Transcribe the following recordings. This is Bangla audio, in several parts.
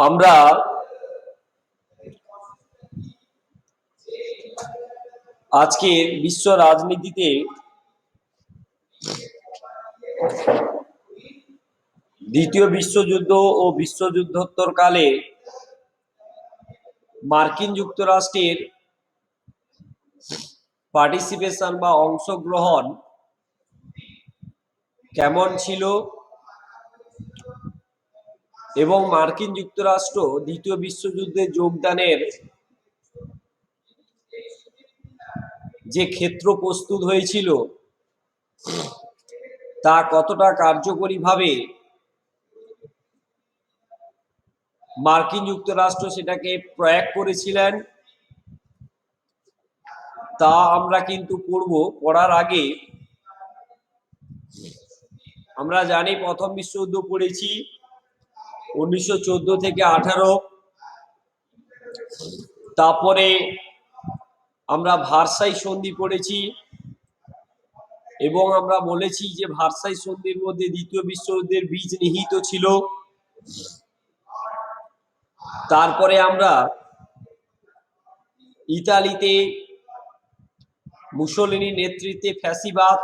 আমরা আজকের বিশ্ব রাজনীতিতে দ্বিতীয় বিশ্বযুদ্ধ ও বিশ্বযুদ্ধোত্তরকালে মার্কিন যুক্তরাষ্ট্রের পার্টিসিপেশন বা অংশগ্রহণ কেমন ছিল এবং মার্কিন যুক্তরাষ্ট্র দ্বিতীয় বিশ্বযুদ্ধে যোগদানের যে ক্ষেত্র প্রস্তুত হয়েছিল তা কতটা কার্যকরীভাবে মার্কিন যুক্তরাষ্ট্র সেটাকে প্রয়োগ করেছিলেন তা আমরা কিন্তু পড়ার আগে আমরা জানি প্রথম বিশ্বযুদ্ধ পড়েছি 1914 থেকে 18। তারপরে আমরা ভার্সাই সন্ধি পড়েছি এবং আমরা বলেছি যে ভার্সাই সন্ধির মধ্যে দ্বিতীয় বিশ্বযুদ্ধের বীজ নিহিত ছিল। তারপরে আমরা ইতালিতে মুসোলিনির নেতৃত্বে ফ্যাসিবাদ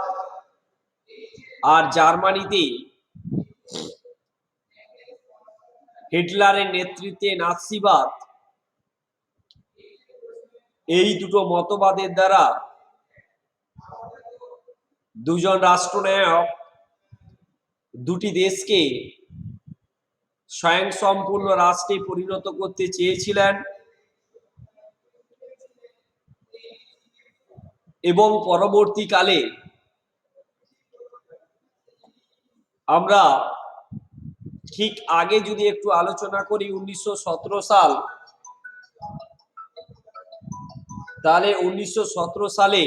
আর জার্মানিতে হিটলারের নেতৃত্বে নাৎসিবাদ, এই দুটো মতবাদের দ্বারা দুজন রাষ্ট্রনায়ক দুটি দেশকে স্বয়ংসম্পূর্ণ রাষ্ট্রে পরিণত করতে চেয়েছিলেন এবং পরবর্তীকালে আমরা ঠিক আগে যদি একটু আলোচনা করি 1917 সাল, তাহলে 1917 সালে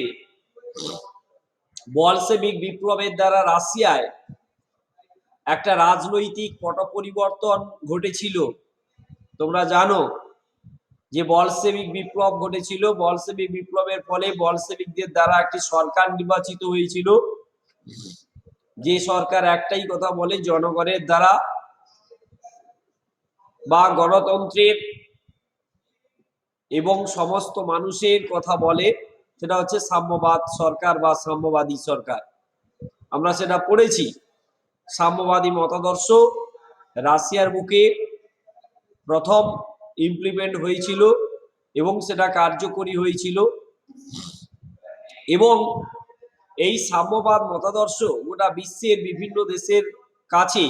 বলশেভিক বিপ্লবের দ্বারা রাশিয়ায় একটা রাজনৈতিক পট পরিবর্তন ঘটেছিল। তোমরা জানো যে বলশেভিক বিপ্লব ঘটেছিল। বলশেভিক বিপ্লবের ফলে বলশেভিকদের দ্বারা একটি সরকার নির্বাচিত হয়েছিল, যে সরকার একটাই কথা বলে, জনগণের দ্বারা বা গণতন্ত্রের এবং সমস্ত মানুষের কথা বলে, সেটা হচ্ছে সাম্যবাদ সরকার বা সাম্যবাদী সরকার। আমরা সেটা পড়েছি। সাম্যবাদী মতাদর্শ রাশিয়ার বুকে প্রথম ইমপ্লিমেন্ট হয়েছিল এবং সেটা কার্যকরী হয়েছিল এবং এই সাম্যবাদ মতাদর্শ গোটা বিশ্বের বিভিন্ন দেশের কাছে,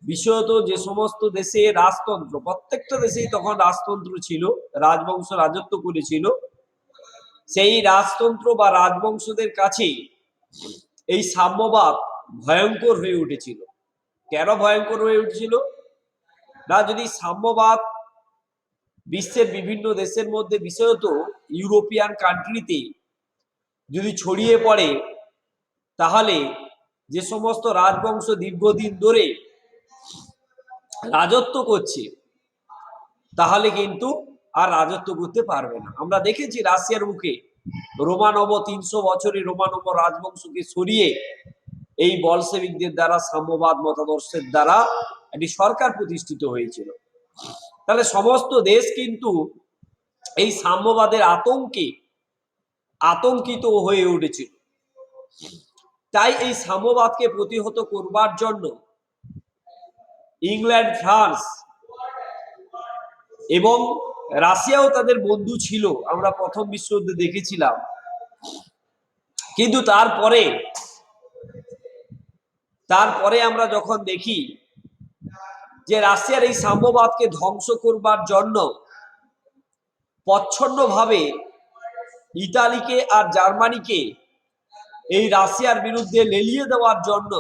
বিশেষত যে সমস্ত দেশে রাজতন্ত্র, প্রত্যেকটা দেশেই তখন রাজতন্ত্র ছিল, রাজবংশ রাজত্ব করেছিল, সেই রাজতন্ত্র বা রাজবংশদের কাছে এই সাম্যবাদ ভয়ঙ্কর হয়ে উঠেছিল। কেন ভয়ঙ্কর হয়ে উঠেছিল না, যদি সাম্যবাদ বিশ্বের বিভিন্ন দেশের মধ্যে, বিশেষত ইউরোপিয়ান কান্ট্রিতে যদি ছড়িয়ে পড়ে, তাহলে যে সমস্ত রাজবংশ দীর্ঘদিন ধরে রাজত্ব করছে তাহলে কিন্তু আর রাজত্ব করতে পারবে না। আমরা দেখেছি রাশিয়ার মুখে রোমানব 300 বছরের রোমানব রাজবংশকে সরিয়ে এই বলশেভিকদের দ্বারা সাম্যবাদ মতাদর্শের দ্বারা একটি সরকার প্রতিষ্ঠিত হয়েছিল। তাহলে সমস্ত দেশ কিন্তু এই সাম্যবাদের আতঙ্কে আতঙ্কিত হয়ে উঠেছিল। তাই এই সাম্যবাদকে প্রতিহত করবার জন্য ইংল্যান্ড, ফ্রান্স এবং রাশিয়াও তাদের বন্ধু ছিল, আমরা প্রথম বিশ্বযুদ্ধে দেখেছিলাম। কিন্তু তারপরে আমরা যখন দেখি যে রাশিয়ার এই সাম্যবাদকে ধ্বংস করবার জন্য প্রচ্ছন্নভাবে ইতালিকে আর জার্মানিকে এই রাশিয়ার বিরুদ্ধে লেলিয়ে দেওয়ার জন্য,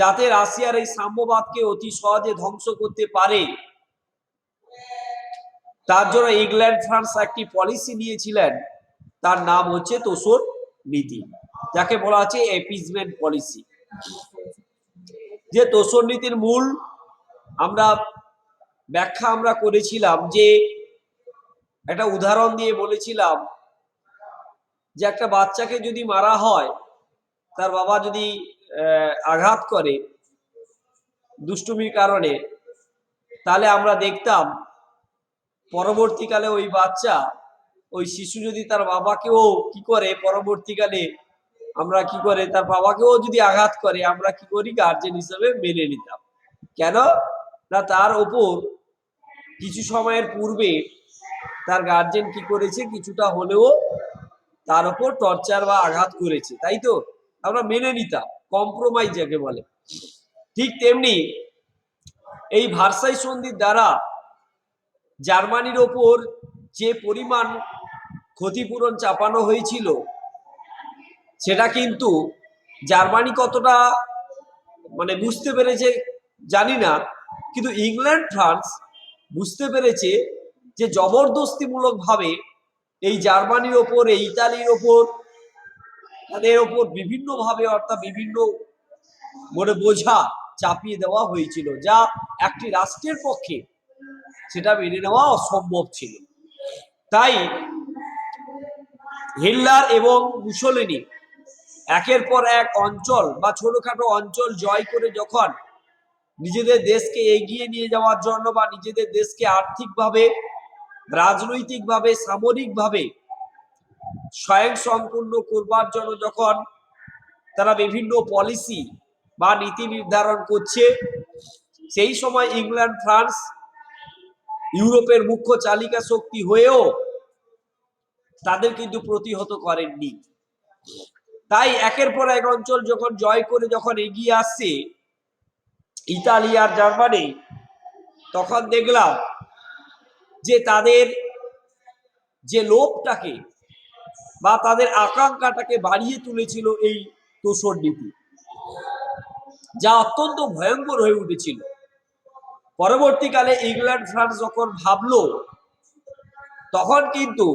যাতে রাশিয়ার এই সাম্যবাদকে অতি সহজে ধ্বংস করতে পারে, তার জন্য ইংল্যান্ড, ফ্রান্স একটি পলিসি নিয়েছিলেন, তার নাম হচ্ছে তোষর নীতি, যাকে বলা হচ্ছে এপিজমেন্ট পলিসি। যে তোষর নীতির মূল ব্যাখ্যা আমরা করেছিলাম, যে একটা উদাহরণ দিয়ে বলেছিলাম যে একটা বাচ্চাকে যদি মারা হয়, তার বাবা যদি আঘাত করে দুষ্টুমির কারণে, তাহলে আমরা দেখতাম পরবর্তীকালে ওই বাচ্চা, ওই শিশু যদি তার বাবাকেও কি করে, পরবর্তীকালে আমরা কি করে তার বাবাকেও যদি আঘাত করে, আমরা কি করি, গার্জেন হিসেবে মেনে নিতাম। কেন না, তার ওপর কিছু সময়ের পূর্বে তার গার্জেন কি করেছে, কিছুটা হলেও তার উপর টর্চার বা আঘাত করেছে, তাই তো আমরা মেনে নিতাম, কম্প্রোমাইজ যাকে বলে। ঠিক তেমনি এই ভার্সাই সন্ধির দ্বারা জার্মানির ওপর যে পরিমাণ ক্ষতিপূরণ চাপানো হয়েছিল, সেটা কিন্তু জার্মানি কতটা বুঝতে পেরেছে জানি না, কিন্তু ইংল্যান্ড ফ্রান্স বুঝতে পেরেছে যে জবরদস্তিমূলক ভাবে এই জার্মানির ওপর, এই ইতালির ওপর, তাদের ওপর বিভিন্ন ভাবে অর্থাৎ বিভিন্ন বোঝা চাপিয়ে দেওয়া হয়েছিল, যা একটি রাষ্ট্রের পক্ষে সেটা মেনে নেওয়া অসম্ভব ছিল। তাই হিটলার এবং মুসোলিনি একের পর এক অঞ্চল বা ছোটখাটো অঞ্চল জয় করে যখন নিজেদের দেশকে এগিয়ে নিয়ে যাওয়ার জন্য বা নিজেদের দেশকে আর্থিকভাবে, রাজনৈতিকভাবে, সামরিকভাবে স্বয়ংসম্পূর্ণ করবার জন্য যখন তারা বিভিন্ন পলিসি বা নীতি নির্ধারণ করছে, সেই সময় ইংল্যান্ড ফ্রান্স ইউরোপের মুখ্য চালিকা শক্তি হয়েও তাদের কিন্তু প্রতিহত করেননি। তাই একের পর এক অঞ্চল যখন জয় করে যখন এগিয়ে আসছে ইতালি আর জার্মানি, তখন দেখলাম যে তাদের যে লোভটাকে বা তাদের আকাঙ্ক্ষাটাকে বাড়িয়ে তুলেছিল এই তোষর নীতি, যা অত্যন্ত ভয়ঙ্কর হয়ে উঠেছিল। পরবর্তীকালে ইংল্যান্ড ফ্রান্স যখন ভাবলো, তখন কিন্তু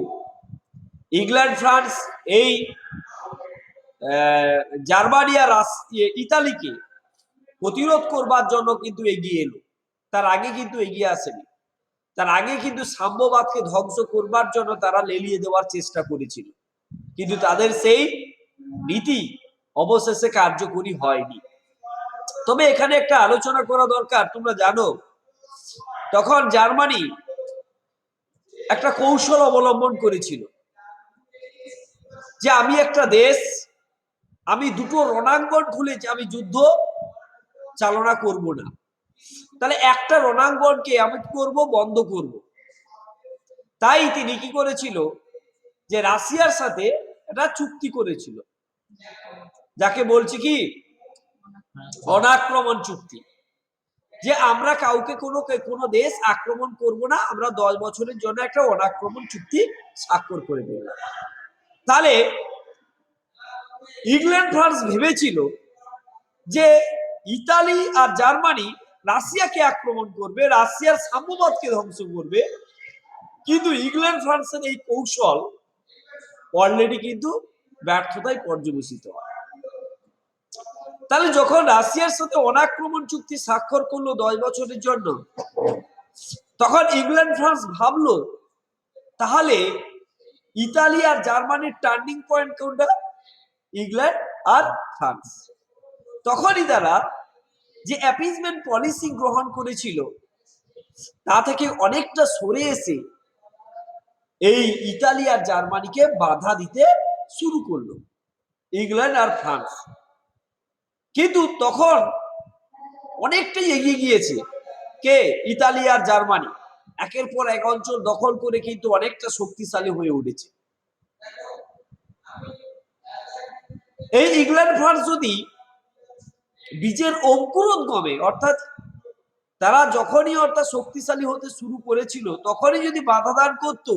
ইংল্যান্ড ফ্রান্স এই জার্মানি আর ইতালিকে প্রতিরোধ করবার জন্য কিন্তু এগিয়ে এলো। তার আগে কিন্তু এগিয়ে আসেনি। তার আগে কিন্তু সাম্যবাদকে ধ্বংস করবার জন্য তারা লেলিয়ে দেওয়ার চেষ্টা করেছিল, কিন্তু তাদের সেই নীতি অবশেষে কার্যকরী হয়নি। তবে এখানে একটা আলোচনা করা দরকার। তোমরা জানো, তখন জার্মানি একটা কৌশল অবলম্বন করেছিল যে আমি একটা দেশ, আমি দুটো রণাঙ্গন খুলেছি, আমি যুদ্ধ চালনা করব না, তাহলে একটা রণাঙ্গনকে আমি কি করব, বন্ধ করব। তাই তিনি কি করেছিল, যে রাশিয়ার সাথে একটা চুক্তি করেছিল, যাকে বলছি কি অনাক্রমণ চুক্তি, যে আমরা কাউকে কোনো দেশ আক্রমণ করব না, আমরা 10 বছরের জন্য একটা অনাক্রমণ চুক্তি স্বাক্ষর করে দেব। তাহলে ইংল্যান্ড ফ্রান্স ভেবেছিল যে ইতালি আর জার্মানি রাশিয়াকে আক্রমণ করবে, রাশিয়ার সাম্যবাদকে ধ্বংস করবে, কিন্তু ইংল্যান্ড ফ্রান্সের এই কৌশল অলরেডি কিন্তু ব্যর্থতায় পর্যবেসিত হয়। তাহলে যখন রাশিয়ার সাথে অনাক্রমণ চুক্তি স্বাক্ষর করলো 10 বছরের জন্য, তখন ইংল্যান্ড ফ্রান্স ভাবলো তাহলে ইতালি আর জার্মানির টার্নিং পয়েন্ট কোনটা, ইংল্যান্ড আর ফ্রান্স। তখনই তারা যে অ্যাপিজমেন্ট পলিসি গ্রহণ করেছিল, তা থেকে অনেকটা সরে এসে এই ইতালি আর জার্মানিকে বাধা দিতে শুরু করলো, ইংল্যান্ড আর ফ্রান্স। কিন্তু তখন অনেকটাই এগিয়ে গিয়েছে কে, ইতালি আর জার্মানি। একের পর এক অঞ্চল দখল করে কিন্তু অনেকটা শক্তিশালী হয়ে উঠেছে। এই ইংল্যান্ড ফ্রান্স যদি বীজের অঙ্কুরোদ্গমে, অর্থাৎ তারা যখনই অর্থাৎ শক্তিশালী হতে শুরু করেছিল, তখনই যদি বাধা দান করত,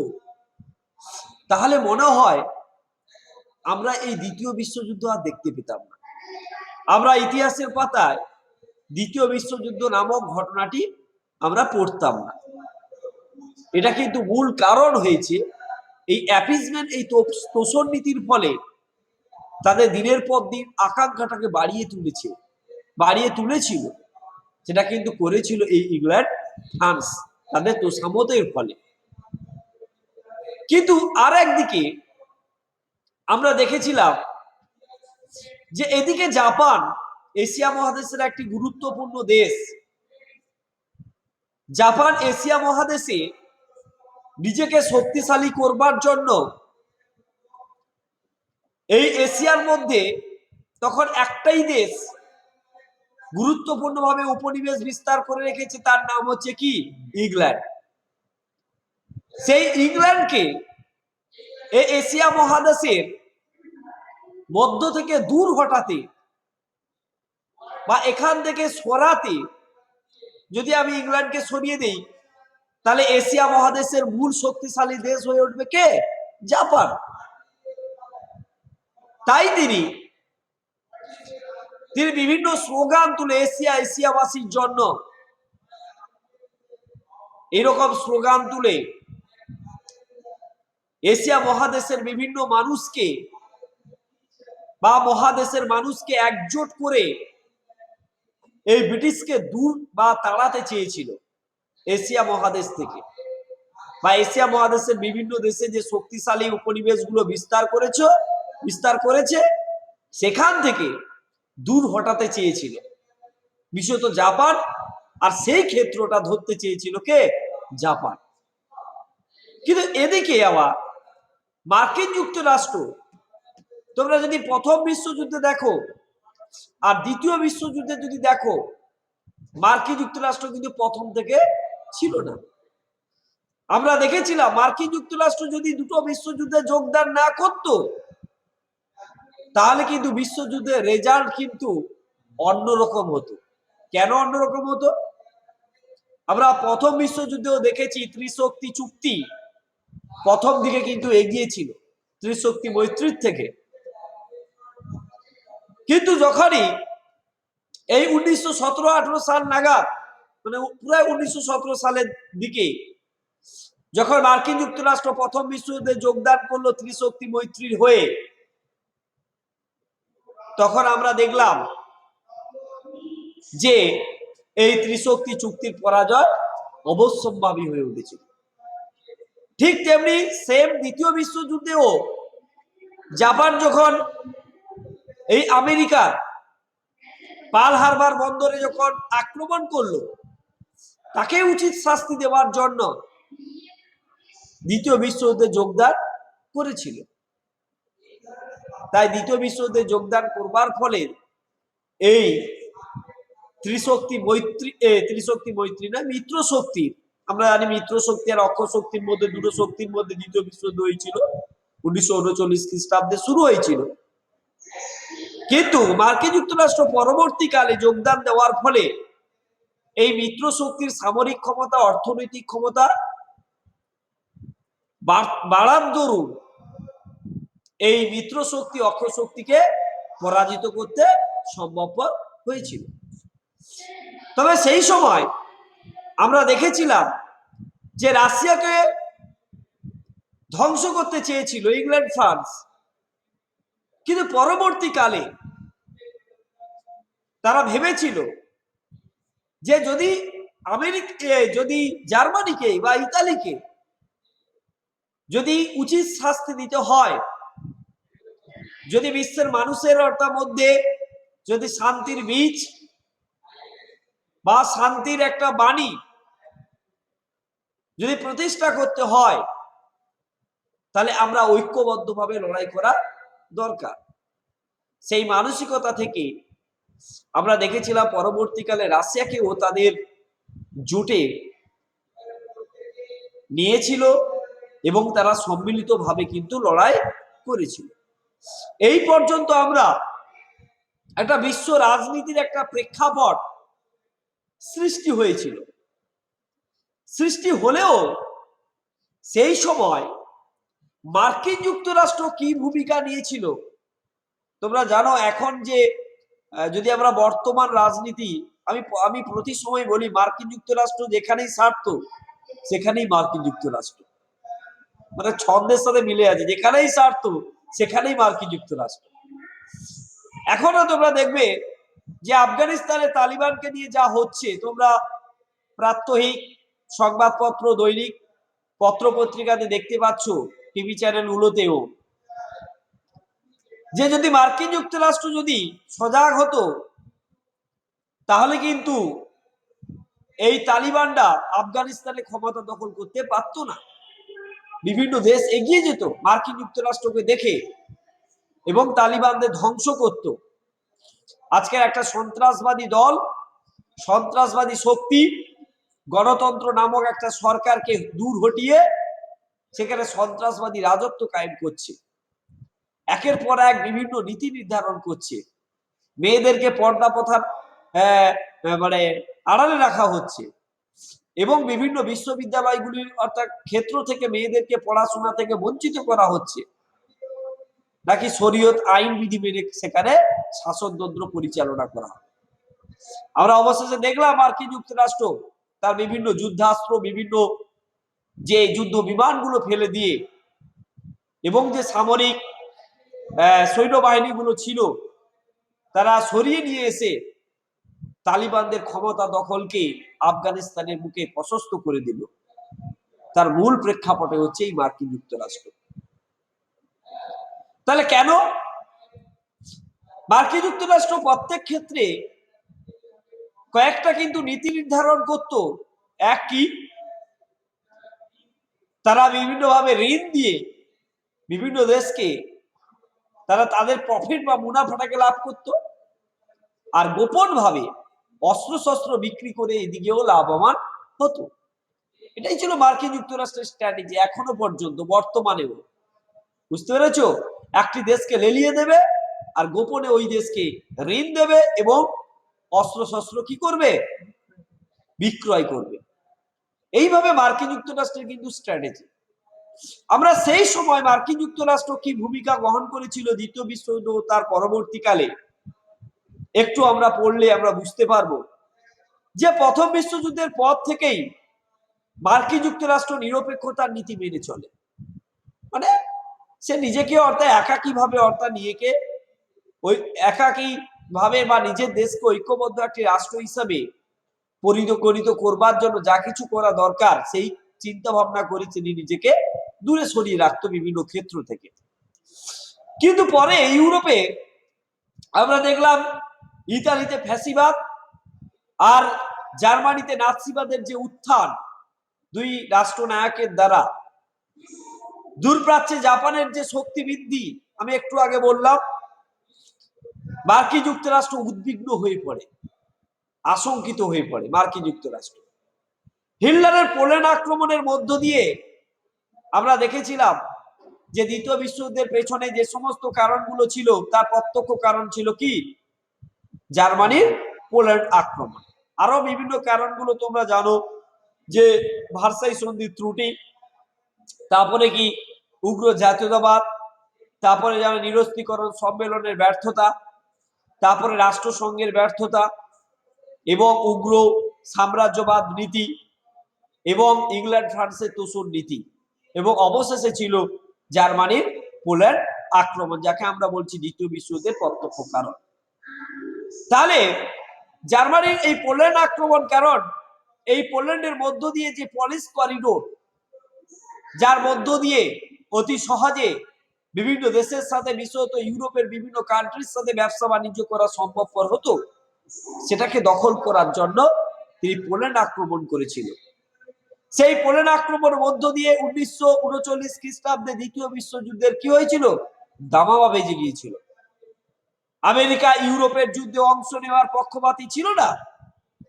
তাহলে মনে হয় আমরা এই দ্বিতীয় বিশ্বযুদ্ধ আর দেখতে পেতাম না। আমরা ইতিহাসের পাতায় দ্বিতীয় বিশ্বযুদ্ধ নামক ঘটনাটি আমরা পড়তাম না। এটা কিন্তু মূল কারণ হয়েছে এই অ্যাপিজমেন্ট, এই তোষণ নীতির ফলে তাদের দিনের পর দিন আকাঙ্ক্ষাটাকে বাড়িয়ে তুলেছিল, সেটা কিন্তু করেছিল এই ইংল্যান্ড ফ্রান্স তাদের তোষামতের ফলে। কিন্তু আর একদিকে আমরা দেখেছিলাম যে এদিকে জাপান, এশিয়া মহাদেশের একটি গুরুত্বপূর্ণ দেশ, জাপান এশিয়া মহাদেশে নিজেকে শক্তিশালী করবার জন্য এই এশিয়ার মধ্যে তখন একটাই দেশ গুরুত্বপূর্ণভাবে উপনিবেশ বিস্তার করে রেখেছে, তার নাম হচ্ছে কি? ইংল্যান্ড। সেই ইংল্যান্ডকে এই এশিয়া মহাদেশের মধ্য থেকে দূর হটাতে বা এখান থেকে সরাতে, যদি আমি ইংল্যান্ডকে সরিয়ে দেই, তাহলে এশিয়া মহাদেশের মূল শক্তিশালী দেশ হয়ে উঠবে কে? জাপান। তাই তিনি বিভিন্ন স্লোগান তুলে এশিয়াবাসীর জন্য এরকম স্লোগান তুলে এশিয়া মহাদেশের বিভিন্ন মানুষকে বা মহাদেশের মানুষকে একজোট করে এই ব্রিটিশকে দূর বা তাড়াতে চেয়েছিল এশিয়া মহাদেশ থেকে, বা এশিয়া মহাদেশের বিভিন্ন দেশে যে শক্তিশালী উপনিবেশগুলো বিস্তার করেছে সেখান থেকে দূর হটাতে চেয়েছিল বিশেষত জাপান। আর সেই ক্ষেত্রটা ধরতে চেয়েছিল কে? জাপান। কিন্তু এদিকে আবার মার্কিন যুক্তরাষ্ট্র, তোমরা যদি প্রথম বিশ্বযুদ্ধে দেখো আর দ্বিতীয় বিশ্বযুদ্ধে যদি দেখো, মার্কিন যুক্তরাষ্ট্র কিন্তু প্রথম থেকে ছিল না। আমরা দেখেছিলাম মার্কিন যুক্তরাষ্ট্র যদি দুটো বিশ্বযুদ্ধে যোগদান না করত, তাহলে কিন্তু বিশ্বযুদ্ধের রেজাল্ট কিন্তু অন্যরকম হতো। কেন অন্যরকম হতো? আমরা প্রথম বিশ্বযুদ্ধেও দেখেছি ত্রিশক্তি চুক্তি প্রথম দিকে কিন্তু এগিয়ে ছিল ত্রিশক্তি মৈত্রীর থেকে। কিন্তু যখনই এই 1917-18 সাল নাগাদ, মানে প্রায় 1917 সালের দিকে যখন মার্কিন যুক্তরাষ্ট্র প্রথম বিশ্বযুদ্ধে যোগদান করলো ত্রিশক্তি মৈত্রীর হয়ে, তখন আমরা দেখলাম যে এই ত্রিশক্তি চুক্তির পরাজয় অবশ্যম্ভাবী হয়ে উঠেছিল। ঠিক তেমনি সেম দ্বিতীয় বিশ্বযুদ্ধেও জাপান যখন এই আমেরিকার পার্ল হারবার বন্দরে যখন আক্রমণ করলো, তাকে উচিত শাস্তি দেওয়ার জন্য দ্বিতীয় বিশ্বযুদ্ধে যোগদান করেছিল। তাই দ্বিতীয় বিশ্বযুদ্ধে যোগদান করবার ফলে এই ত্রিশক্তি মৈত্রী না, মিত্র শক্তি, আমরা জানি মিত্র শক্তি আর অক্ষ শক্তির মধ্যে, দুটো শক্তির মধ্যে দ্বিতীয় বিশ্বযুদ্ধ হয়েছিল 1939 খ্রিস্টাব্দে শুরু হয়েছিল। কিন্তু মার্কিন যুক্তরাষ্ট্র পরবর্তীকালে যোগদান দেওয়ার ফলে এই মিত্র শক্তির সামরিক ক্ষমতা, অর্থনৈতিক ক্ষমতা বাড়ার দরুন এই মিত্র শক্তি অক্ষ শক্তিকে পরাজিত করতে সম্ভবপর হয়েছিল। তবে সেই সময় আমরা দেখেছিলাম যে রাশিয়াকে ধ্বংস করতে চেয়েছিল ইংল্যান্ড, ফ্রান্স। কিন্তু পরবর্তীকালে তারা ভেবেছিল যে যদি জার্মানিকে বা ইতালিকে যদি উচিত শাস্তি দিতে হয়, যদি বিশ্বের মানুষের মধ্যে যদি শান্তির বীজ বা শান্তির একটা বাণী যদি প্রতিষ্ঠা করতে হয়, তাহলে আমরা ঐক্যবদ্ধভাবে লড়াই করা দরকার। সেই মানসিকতা থেকে আমরা দেখেছিলাম পরবর্তীকালে রাশিয়াকেও তাদের জোটে নিয়েছিল এবং তারা সম্মিলিতভাবে কিন্তু লড়াই করেছিল। এই পর্যন্ত আমরা একটা বিশ্ব রাজনীতির একটা প্রেক্ষাপট সৃষ্টি হয়েছিল। সৃষ্টি হলেও সেই সময় মার্কিন যুক্তরাষ্ট্র কি ভূমিকা নিয়েছিল তোমরা জানো। এখন যে যদি আমরা বর্তমান রাজনীতি, আমি প্রতি সময় বলি মার্কিন যুক্তরাষ্ট্র যেখানেই স্বার্থ সেখানেই মার্কিন যুক্তরাষ্ট্র, মানে ছন্দের সাথে মিলে আছে, যেখানেই স্বার্থ সেখানেই মার্কিন যুক্তরাষ্ট্র। এখনো তোমরা দেখবে যে আফগানিস্তানে তালিবানকে নিয়ে যা হচ্ছে, তোমরা প্রাত্যহিক সংবাদপত্র, দৈনিক পত্র পত্রিকাতে দেখতে পাচ্ছ, টিভি চ্যানেলগুলোতেও, যে যদি মার্কিন যুক্তরাষ্ট্র যদি সজাগ হতো, তাহলে কিন্তু এই তালিবানরা আফগানিস্তানে ক্ষমতা দখল করতে পারতো না। বিভিন্ন দেশ এগিয়ে যেত মার্কিন যুক্তরাষ্ট্রকে দেখে এবং তালিবানদের ধ্বংস করত। আজকে একটা সন্ত্রাসবাদী দল, সন্ত্রাসবাদী শক্তি গণতন্ত্র নামক একটা সরকারকে দূর হটিয়ে সেখানে সন্ত্রাসবাদী রাজত্ব কায়েম করছে, একের পর এক বিভিন্ন নীতি নির্ধারণ করছে, মেয়েদেরকে পর্দা প্রথার মানে আড়ালে রাখা হচ্ছে এবং বিভিন্ন বিশ্ববিদ্যালয়গুলির অর্থাৎ ক্ষেত্র থেকে মেয়েদেরকে পড়াশোনা থেকে বঞ্চিত করা হচ্ছে, নাকি শরীয়ত আইন বিধি মেনে সেখানে শাসনতন্ত্র পরিচালনা করা হয়। আমরা অবশেষে দেখলাম মার্কিন যুক্তরাষ্ট্র তার বিভিন্ন যুদ্ধাস্ত্র, বিভিন্ন যে যুদ্ধ বিমানগুলো ফেলে দিয়ে এবং যে সামরিক সৈন্যবাহিনীগুলো ছিল তারা সরিয়ে নিয়ে এসে তালিবানদের ক্ষমতা দখলকে আফগানিস্তানের বুকে প্রশস্ত করে দিল। তার মূল প্রেক্ষাপটে হচ্ছে এই মার্কিন যুক্তরাষ্ট্র। তাহলে কেন মার্কিন যুক্তরাষ্ট্র প্রত্যেক ক্ষেত্রে কয়েকটা কিন্তু নীতি নির্ধারণ করত? এক কি, তারা বিভিন্নভাবে ঋণ দিয়ে বিভিন্ন দেশকে তারা তাদের প্রফিট বা মুনাফাটাকে লাভ করত, আর গোপন ভাবে অস্ত্র শস্ত্র বিক্রি করে এদিকেও লাভবান হতো। এটাই ছিল মার্কিন যুক্তরাষ্ট্রের স্ট্র্যাটেজি এখনো পর্যন্ত, বর্তমানেও। বুঝতে পেরেছো? একটি দেশকে লেলিয়ে দেবে আর গোপনে ওই দেশকে ঋণ দেবে এবং অস্ত্র শস্ত্র কি করবে, বিক্রয় করবে। এইভাবে মার্কিন যুক্তরাষ্ট্রের কিন্তু স্ট্র্যাটেজি। আমরা সেই সময় মার্কিন যুক্তরাষ্ট্র কি ভূমিকা গ্রহণ করেছিল দ্বিতীয় বিশ্বযুদ্ধ তার পরবর্তীকালে একটু আমরা পড়লে আমরা বুঝতে পারবো যে প্রথম বিশ্বযুদ্ধের পর থেকেই মার্কিন যুক্তরাষ্ট্র নিরপেক্ষতার নীতি মেনে চলে। মানে সে নিজেকে অর্থাৎ একাকী ভাবে অর্থাৎ নিজেকে ওই একাকী ভাবে বা নিজের দেশকে ঐক্যবদ্ধ একটি রাষ্ট্র হিসাবে পরিণত করবার জন্য যা কিছু করা দরকার সেই চিন্তা ভাবনা করে তিনি নিজেকে দূরে সরিয়ে রাখতো বিভিন্ন ক্ষেত্র থেকে। কিন্তু পরে ইউরোপে আমরা দেখলাম ইতালিতে ফ্যাসিবাদ আর জার্মানিতে নাৎসিবাদের যে উত্থান, দুই রাষ্ট্রনায়কের দ্বারা দূরপ্রাচ্যে জাপানের যে শক্তি বৃদ্ধি, আমি একটু আগে বললাম, মার্কিন যুক্তরাষ্ট্র উদ্বিগ্ন হয়ে পড়ে, আশঙ্কিত হয়ে পড়ে মার্কিন যুক্তরাষ্ট্র। হিটলারের পোল্যান্ড আক্রমণের মধ্য দিয়ে আমরা দেখেছিলাম যে দ্বিতীয় বিশ্বযুদ্ধের পেছনে যে সমস্ত কারণগুলো ছিল তার প্রত্যক্ষ কারণ ছিল কি, জার্মানির পোল্যান্ড আক্রমণ। আরো বিভিন্ন কারণগুলো তোমরা জানো, যে ভার্সাই সন্ধির ত্রুটি, তারপরে কি উগ্র জাতীয়তাবাদ, তারপরে যেন নিরস্ত্রীকরণ সম্মেলনের ব্যর্থতা, তারপরে রাষ্ট্রসংঘের ব্যর্থতা এবং উগ্র সাম্রাজ্যবাদ নীতি এবং ইংল্যান্ড ফ্রান্সের তোষণ নীতি, এবং অবশেষে ছিল জার্মানির পোল্যান্ড আক্রমণ, যাকে আমরা বলছি দ্বিতীয় বিশ্বযুদ্ধের প্রত্যক্ষ কারণ। তাহলে জার্মানির এই পোল্যান্ড আক্রমণ কারণ এই পোল্যান্ডের মধ্য দিয়ে যে পলিশ করিডোর, যার মধ্য দিয়ে অতি সহজে বিভিন্ন দেশের সাথে বিশেষত ইউরোপের বিভিন্ন কান্ট্রির সাথে ব্যবসা বাণিজ্য করা সম্ভবপর হতো, সেটাকে দখল করার জন্য তিনি পোল্যান্ড আক্রমণ করেছিল। সেই পোল্যান্ড আক্রমণের মধ্য দিয়ে 1939 খ্রিস্টাব্দে দ্বিতীয় বিশ্বযুদ্ধের কি হয়েছিল, দামামা বেজে গিয়েছিল। আমেরিকা ইউরোপের যুদ্ধে অংশ নেওয়ার পক্ষপাতী ছিল না,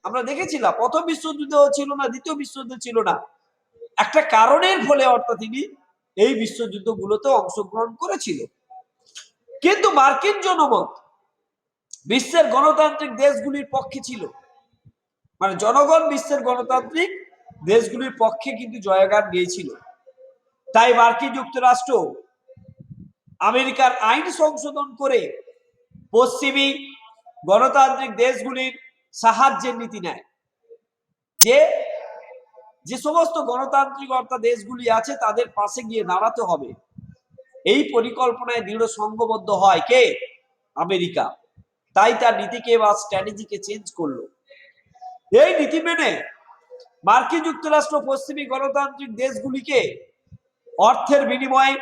আমরা দেখেছিলাম। প্রথম বিশ্বযুদ্ধেও ছিল না, দ্বিতীয় বিশ্বযুদ্ধ ছিল না, একটা কারণের ফলে অর্থাৎ তিনি এই বিশ্বযুদ্ধগুলোতে অংশগ্রহণ করেছিল। কিন্তু মার্কিন জনমত বিশ্বের গণতান্ত্রিক দেশগুলির পক্ষে ছিল, মানে জনগণ বিশ্বের গণতান্ত্রিক দেশগুলির পক্ষে কিন্তু জয়গান দিয়েছিল। তাই মার্কিন যুক্তরাষ্ট্র আমেরিকার আইন সংশোধন করে পশ্চিমী গণতান্ত্রিক দেশগুলির সাহায্যের নীতি নেয়, যে যে সমস্ত গণতান্ত্রিক অর্থাৎ দেশগুলি আছে তাদের পাশে গিয়ে দাঁড়াতে হবে। এই পরিকল্পনায় দৃঢ় সংঘবদ্ধ হয় কে, আমেরিকা। তাই তার নীতিকে বা স্ট্র্যাটেজিকে চেঞ্জ করলো। এই নীতি মেনে মার্কিন যুক্তরাষ্ট্র পশ্চিমী গণতান্ত্রিক দেশগুলিকে অর্থের বিনিময়ে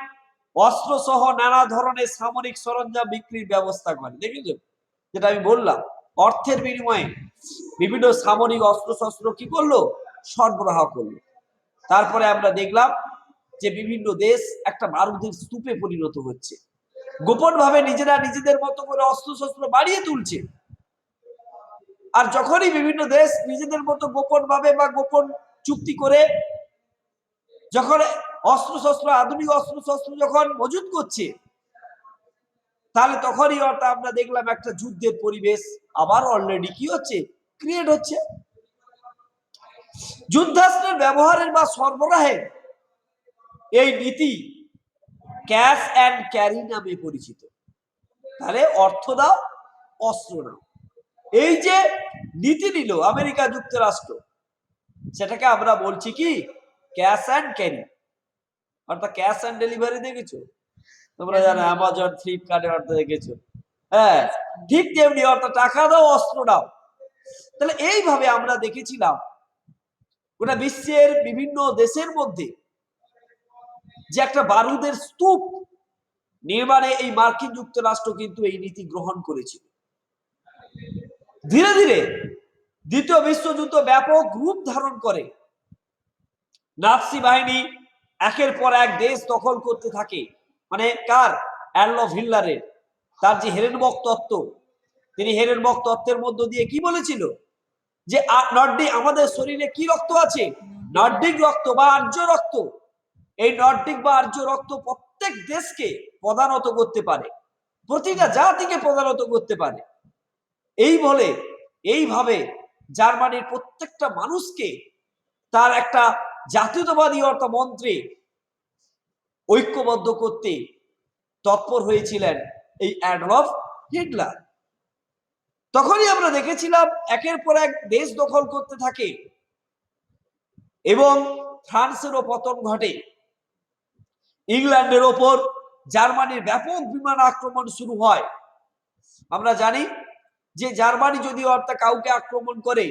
অস্ত্র সহ নানা ধরনের সামরিক সরঞ্জাম বিক্রির ব্যবস্থা করে। দেখেছো যেটা আমি বললাম, অর্থের বিনিময়ে বিভিন্ন সামরিক অস্ত্রশস্ত্র কি করলো, সরবরাহ করলো। তারপরে আমরা দেখলাম যে বিভিন্ন দেশ একটা বারুদের স্তূপে পরিণত হচ্ছে, গোপন ভাবে নিজেরা নিজেদের মতো করে অস্ত্রশস্ত্র বাড়িয়ে তুলছে। আর যখনই বিভিন্ন দেশ নিজেদের মতো গোপন ভাবে বা গোপন চুক্তি করে যখন অস্ত্রশস্ত্র, আধুনিক অস্ত্রশস্ত্র যখন মজুত করছে, তাহলে তখনই অর্থাৎ আমরা দেখলাম একটা যুদ্ধের পরিবেশ আবার অলরেডি কি হচ্ছে, ক্রিয়েট হচ্ছে। যুদ্ধাস্ত্রের ব্যবহারের বা সরবরাহের এই নীতি ক্যাশ অ্যান্ড ক্যারি নামে পরিচিত। তাহলে অর্থ দাও, অস্ত্র নাও, এই যে নীতি নিল আমেরিকা যুক্তরাষ্ট্র, সেটাকে আমরা বলছি কি ক্যাশ অ্যান্ড ক্যারি, অর্থাৎ ক্যাশ অ্যান্ড ডেলিভারি। দেখেছো তোমরা, জানো অ্যামাজন, ফ্লিপকার্টে অর্থাৎ দেখেছো, হ্যাঁ ঠিক তেমনি অর্থাৎ টাকা দাও, অস্ত্র দাও। তাহলে এইভাবে আমরা দেখেছিলাম গোটা বিশ্বের বিভিন্ন দেশের মধ্যে যে একটা বারুদের স্তূপ নির্মাণে এই মার্কিন যুক্তরাষ্ট্র কিন্তু এই নীতি গ্রহণ করেছিল। ধীরে ধীরে দ্বিতীয় বিশ্বযুদ্ধ ব্যাপক রূপ ধারণ করে, নাৎসি বাহিনী একের পর এক দেশ দখল করতে থাকে। মানে কার? অ্যাডলফ হিটলারের। তার যে হেরেনবর্গ তত্ত্ব, তিনি হেরেনবর্গ তত্ত্বের মধ্য দিয়ে কি বলেছিল যে নর্ডিক, আমাদের শরীরে কি রক্ত আছে, নর্ডিক রক্ত বা আর্য রক্ত। এই নর্ডিক বা আর্য রক্ত প্রত্যেক দেশকে প্রধানত করতে পারে, প্রতিটা জাতিকে প্রধানত করতে পারে। এই বলে এইভাবে জার্মানির প্রত্যেকটা মানুষকে তার একটা জাতীয়তাবাদী অর্থাৎ মন্ত্রে ঐক্যবদ্ধ করতে তৎপর হয়েছিলেন এই অ্যাডলফ হিটলার। তখনই আমরা দেখেছিলাম একের পর এক দেশ দখল করতে থাকে এবং ফ্রান্সেরও পতন ঘটে। ইংল্যান্ডের ওপর জার্মানির ব্যাপক বিমান আক্রমণ শুরু হয়। আমরা জানি যে জার্মানি যদি অর্থাৎ কাউকে আক্রমণ করে,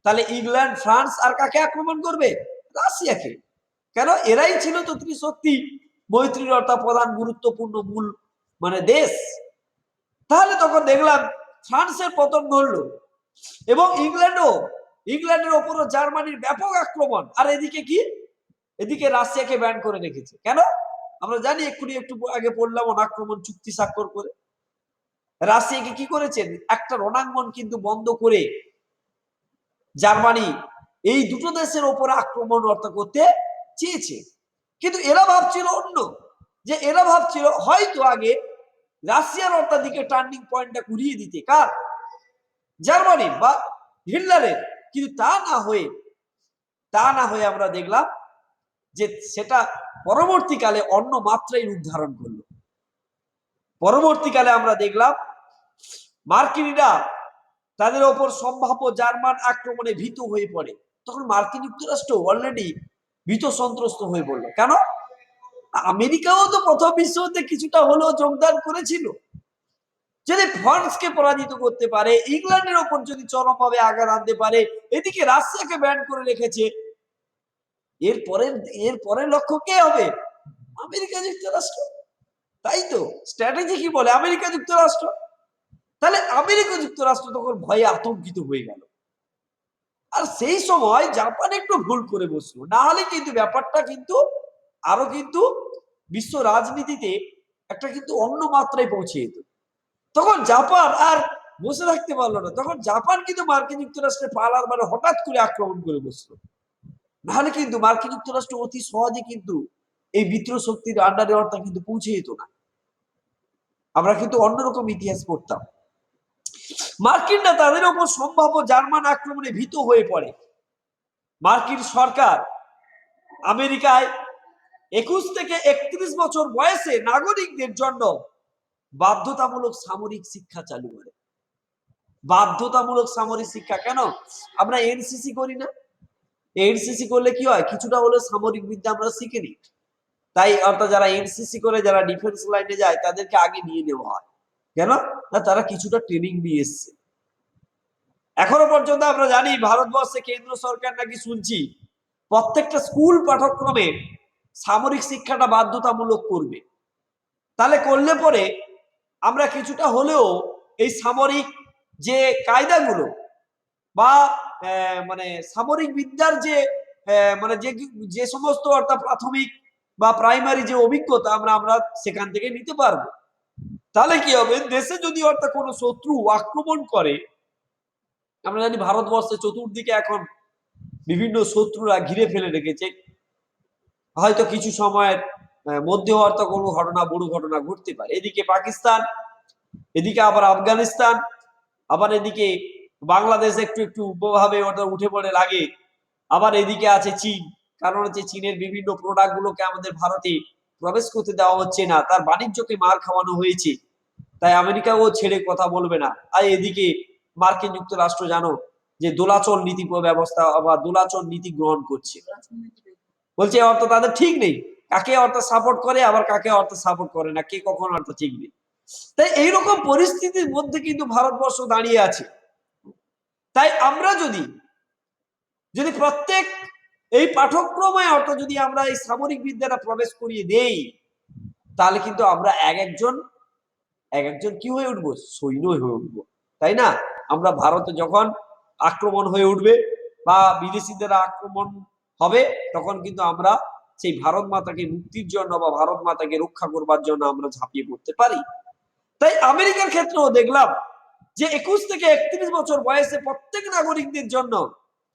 তাহলে ইংল্যান্ড, ফ্রান্স আর কাকে আক্রমণ করবে? রাশিয়াকে। কেন? এরাই ছিল তো ত্রিশক্তি মৈত্রীর অর্থাৎ প্রধান গুরুত্বপূর্ণ মূল মানে দেশ। তাহলে তখন দেখলাম ফ্রান্সের পতন ঘটলো এবং ইংল্যান্ডের ওপরও জার্মানির ব্যাপক আক্রমণ। আর এদিকে কি? এদিকে রাশিয়াকে ব্যান করে রেখেছে। কেন? আমরা জানি, একটু আগে পড়লাম, অনাক্রমণ চুক্তি স্বাক্ষর করে রাশিয়াকে কি করেছেন, একটা রণাঙ্গন কিন্তু বন্ধ করে জার্মানি এই দুটো দেশের ওপরে আক্রমণ অর্থ করতে চেয়েছে। কিন্তু এরা ভাবছিল অন্য, যে এরা ভাবছিল হয়তো আগে রাশিয়ার অর্থাৎ দিকে টার্নিং পয়েন্টটা ঘুরিয়ে দিতে, কার? জার্মানি বা হিটলারের। কিন্তু তা না হয়ে আমরা দেখলাম যে সেটা পরবর্তীকালে অন্য মাত্রায় রূপ ধারণ করলো। পরবর্তীকালে আমরা দেখলাম মার্কিনীরা তাদের ওপর সম্ভাব্য জার্মান আক্রমণে ভীত হয়ে পড়ে। তখন মার্কিন যুক্তরাষ্ট্র অলরেডি ভীত সন্ত্রস্ত হয়ে পড়লো। কেন? আমেরিকাও তো প্রথম বিশ্বযুদ্ধে কিছুটা হলেও যোগদান করেছিল। যদি ফ্রান্সকে পরাজিত করতে পারে, ইংল্যান্ডের ওপর যদি চরমভাবে আঘাত আনতে পারে, এদিকে রাশিয়াকে ব্যান করে রেখেছে, এর পরের লক্ষ্য কে হবে? আমেরিকা যুক্তরাষ্ট্র। তাই তো স্ট্র্যাটেজি কি বলে? আমেরিকা যুক্তরাষ্ট্র। তাহলে আমেরিকা যুক্তরাষ্ট্র তখন ভয়ে আতঙ্কিত হয়ে গেল। আর সেই সময় জাপান একটু ভুল করে বসলো, না হলে কিন্তু ব্যাপারটা কিন্তু আরো কিন্তু বিশ্ব রাজনীতিতে একটা কিন্তু অন্য মাত্রায় পৌঁছে যেত। তখন জাপান আর বসে থাকতে পারলো না, তখন জাপান কিন্তু মার্কিন যুক্তরাষ্ট্রের পালার মানে হঠাৎ করে আক্রমণ করে বসলো। নাহলে কিন্তু মার্কিন যুক্তরাষ্ট্র অতি সহজে কিন্তু এই মিত্র শক্তির আন্ডারে অর্থাৎ কিন্তু পৌঁছে যেত না। আমরা কিন্তু অন্যরকম ইতিহাস পড়তাম। মার্কিনরা তাদের উপর সম্ভাব্য জার্মান আক্রমণে ভীত হয়ে পড়ে। মার্কিন সরকার আমেরিকায় 21 থেকে 31 বছর বয়সে নাগরিকদের জন্য বাধ্যতামূলক সামরিক শিক্ষা চালু করে। বাধ্যতামূলক সামরিক শিক্ষা। কেন? আমরা এনসিসি করি না? এনসিসি করলে কি হয়, কিছুটা হলে সামরিক বিদ্যা আমরা শিখে নিই। তাই অর্থাৎ যারা এনসিসি করে, যারা ডিফেন্স লাইনে যায়, তাদেরকে আগে নিয়ে নেওয়া হয়। কেন না? তারা কিছুটা ট্রেনিং নিয়ে এসছে। এখনো পর্যন্ত আমরা জানি ভারতবর্ষে কেন্দ্র সরকার নাকি শুনছি প্রত্যেকটা স্কুল পাঠ্যক্রমে সামরিক শিক্ষাটা বাধ্যতামূলক করবে। তাহলে করলে পরে আমরা কিছুটা হলেও এই সামরিক যে কায়দাগুলো, বা মানে সামরিক বিদ্যার যে মানে যে সমস্ত অর্থাৎ প্রাথমিক বা প্রাইমারি যে অভিজ্ঞতা আমরা সেখান থেকে নিতে পারবো। তাহলে কি হবে, দেশে যদি অর্থাৎ কোনো শত্রু আক্রমণ করে, আমরা জানি ভারতবর্ষে চতুর্দিকে এখন বিভিন্ন শত্রুরা ঘিরে ফেলে রেখেছে, হয়তো কিছু সময়ের মধ্যে অর্থাৎ কোনো ঘটনা, বড় ঘটনা ঘটতে পারে। এদিকে পাকিস্তান, এদিকে আবার আফগানিস্তান, আবার এদিকে বাংলাদেশ একটু একটু উপভাবে অর্থাৎ উঠে পড়ে লাগে, আবার এদিকে আছে চীন। কারণ হচ্ছে চীনের বিভিন্ন প্রোডাক্ট গুলোকে আমাদের ভারতে প্রবেশ করতে দেওয়া হচ্ছে না, তার বাণিজ্যকে মার খাওয়ানো হয়েছে, তাই আমেরিকাও ছেড়ে কথা বলবে না। আর এদিকে মার্কিন যুক্তরাষ্ট্র জানো যে দোলাচল নীতি ব্যবস্থা বা দোলাচল নীতি গ্রহণ করছে, বলছে অর্থাৎ তাদের ঠিক নেই কাকে অর্থাৎ সাপোর্ট করে আবার কাকে অর্থাৎ সাপোর্ট করে না, কে কখন অর্থাৎ ঠিক নেই। তাই এইরকম পরিস্থিতির মধ্যে কিন্তু ভারতবর্ষ দাঁড়িয়ে আছে। তাই আমরা যদি যদি প্রত্যেক এই পাঠ্যক্রমে অর্থাৎ যদি আমরা এই সামরিক বিদ্যাটা প্রবেশ করিয়ে দেই, তাহলে কিন্তু আমরা এক একজন কি হয়ে উঠবো, সৈন্য হয়ে উঠবো, তাই না? আমরা ভারতে যখন আক্রমণ হয়ে উঠবে বা বিদেশিদের আক্রমণ হবে, তখন কিন্তু আমরা সেই ভারত মাতাকে মুক্তির জন্য বা ভারত মাতাকে রক্ষা করবার জন্য আমরা ঝাঁপিয়ে পড়তে পারি। তাই আমেরিকার ক্ষেত্রেও দেখলাম যে 21 থেকে 31 বছর বয়সে প্রত্যেক নাগরিকদের জন্য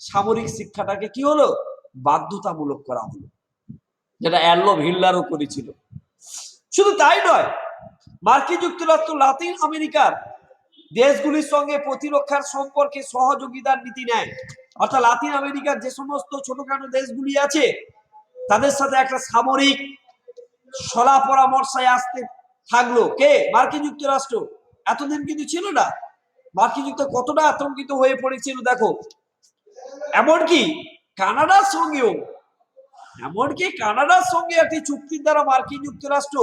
সামরিক শিক্ষাটাকে কি হলো, বাধ্যতামূলক করা হলো, যেটা অ্যাডলফ হিটলারও করেছিল। শুধু তাই নয়, মার্কিন যুক্তরাষ্ট্র লাতিন আমেরিকার দেশগুলির সঙ্গে প্রতিরক্ষার সম্পর্কে সহযোগিতার নীতি নেয়। অর্থাৎ লাতিন আমেরিকার যে সমস্ত ছোটখাটো দেশগুলি আছে, তাদের সাথে একটা সামরিক সলা পরামর্শে আসতে থাকলো কে, মার্কিন যুক্তরাষ্ট্র। এতদিন কিন্তু ছিল না। মার্কিন যুক্তরাষ্ট্র কতটা আতঙ্কিত হয়ে পড়েছিল দেখো। এমনকি কানাডার সঙ্গে একটি চুক্তির দ্বারা মার্কিন যুক্তরাষ্ট্র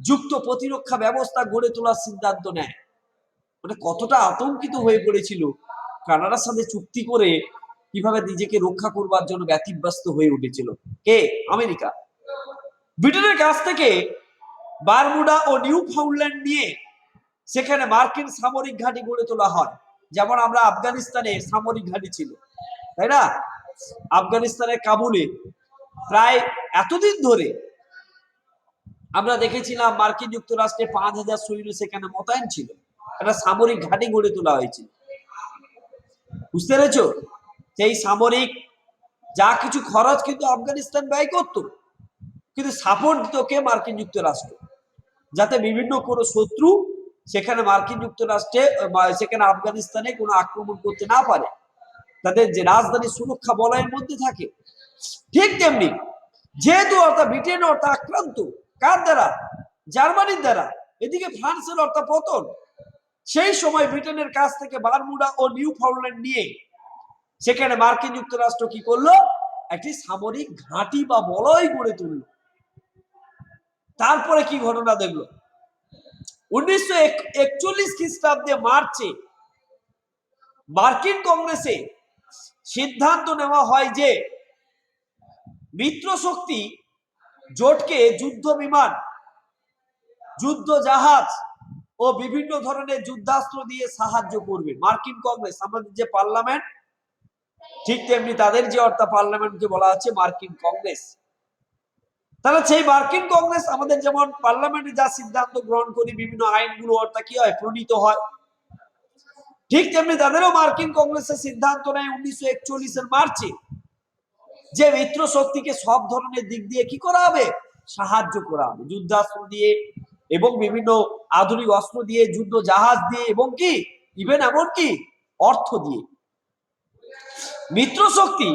যুক্ত প্রতিরক্ষা ব্যবস্থা গড়ে তোলার সিদ্ধান্ত নেয়। মানে কতটা আতঙ্কিত হয়ে পড়েছিল, কানাডার সাথে চুক্তি করে কিভাবে নিজেকে রক্ষা করবার জন্য ব্যতিব্যস্ত হয়ে উঠেছিল কে, আমেরিকা। ব্রিটেনের কাছ থেকে বারমুডা ও নিউ ফাউন্ডল্যান্ড নিয়ে সেখানে মার্কিন সামরিক ঘাঁটি গড়ে তোলা হয়। যেমন আমরা আফগানিস্তানে সামরিক ঘাঁটি ছিল, তাই না? আফগানিস্তানের কাবুলে প্রায় এতদিন ধরে আমরা দেখেছিলাম মার্কিন যুক্তরাষ্ট্রে 5000 সৈন্য সেখানে মোতায়েন ছিল, একটা সামরিক ঘাঁটি গড়ে তোলা হয়েছিল। বুঝতে পেরেছো? সেই সামরিক যা কিছু খরচ কিন্তু আফগানিস্তান ব্যয় করত, কিন্তু সাপোর্ট দিত কে, মার্কিন যুক্তরাষ্ট্র, যাতে বিভিন্ন কোনো শত্রু সেখানে মার্কিন যুক্তরাষ্ট্রে সেখানে আফগানিস্তানে কোনো আক্রমণ করতে না পারে, তাদের যে রাজধানী সুরক্ষা বলয়ের মধ্যে থাকে। ঠিক তেমনি যেহেতু অর্থাৎ ব্রিটেন অর্থাৎ আক্রান্ত কার দ্বারা, জার্মানির দ্বারা, এদিকে ফ্রান্সের অর্থাৎ পতন, সেই সময় ব্রিটেনের কাছ থেকে বারমুডা ও নিউ ফাউন্ডল্যান্ড নিয়ে সেখানে মার্কিন যুক্তরাষ্ট্র কি করলো, একটি সামরিক ঘাঁটি বা বলয় গড়ে তুলল। তারপরে কি ঘটনা দেখলো, 1941 খ্রিস্টাব্দে মার্চে মার্কিন কংগ্রেসে সিদ্ধান্ত নেওয়া হয় যে মিত্র শক্তি জোটকে যুদ্ধ বিমান, যুদ্ধ জাহাজ ও বিভিন্ন ধরনের যুদ্ধাস্ত্র দিয়ে সাহায্য করবে। মার্কিন কংগ্রেস, আমাদের যে পার্লামেন্ট, ঠিক তেমনি তাদের যে অর্থাৎ পার্লামেন্টকে বলা হচ্ছে মার্কিন কংগ্রেস। তাহলে সেই মার্কিন কংগ্রেস আমাদের যেমন পার্লামেন্টে যা সিদ্ধান্ত গ্রহণ করি, বিভিন্ন আইনগুলো অর্থাৎ কি হয়, প্রণীত হয়, ঠিক তেমনি তাদেরও মার্কিন কংগ্রেসের সিদ্ধান্ত নেয় 1941 মার্চে যে মিত্র শক্তিকে সব ধরনের দিক দিয়ে কি করা হবে, সাহায্য করা হবে, যুদ্ধাস্ত্র দিয়ে এবং বিভিন্ন আধুনিক অস্ত্র দিয়ে, যুদ্ধ জাহাজ দিয়ে এবং কি ইভেন এমনকি অর্থ দিয়ে। মিত্র শক্তি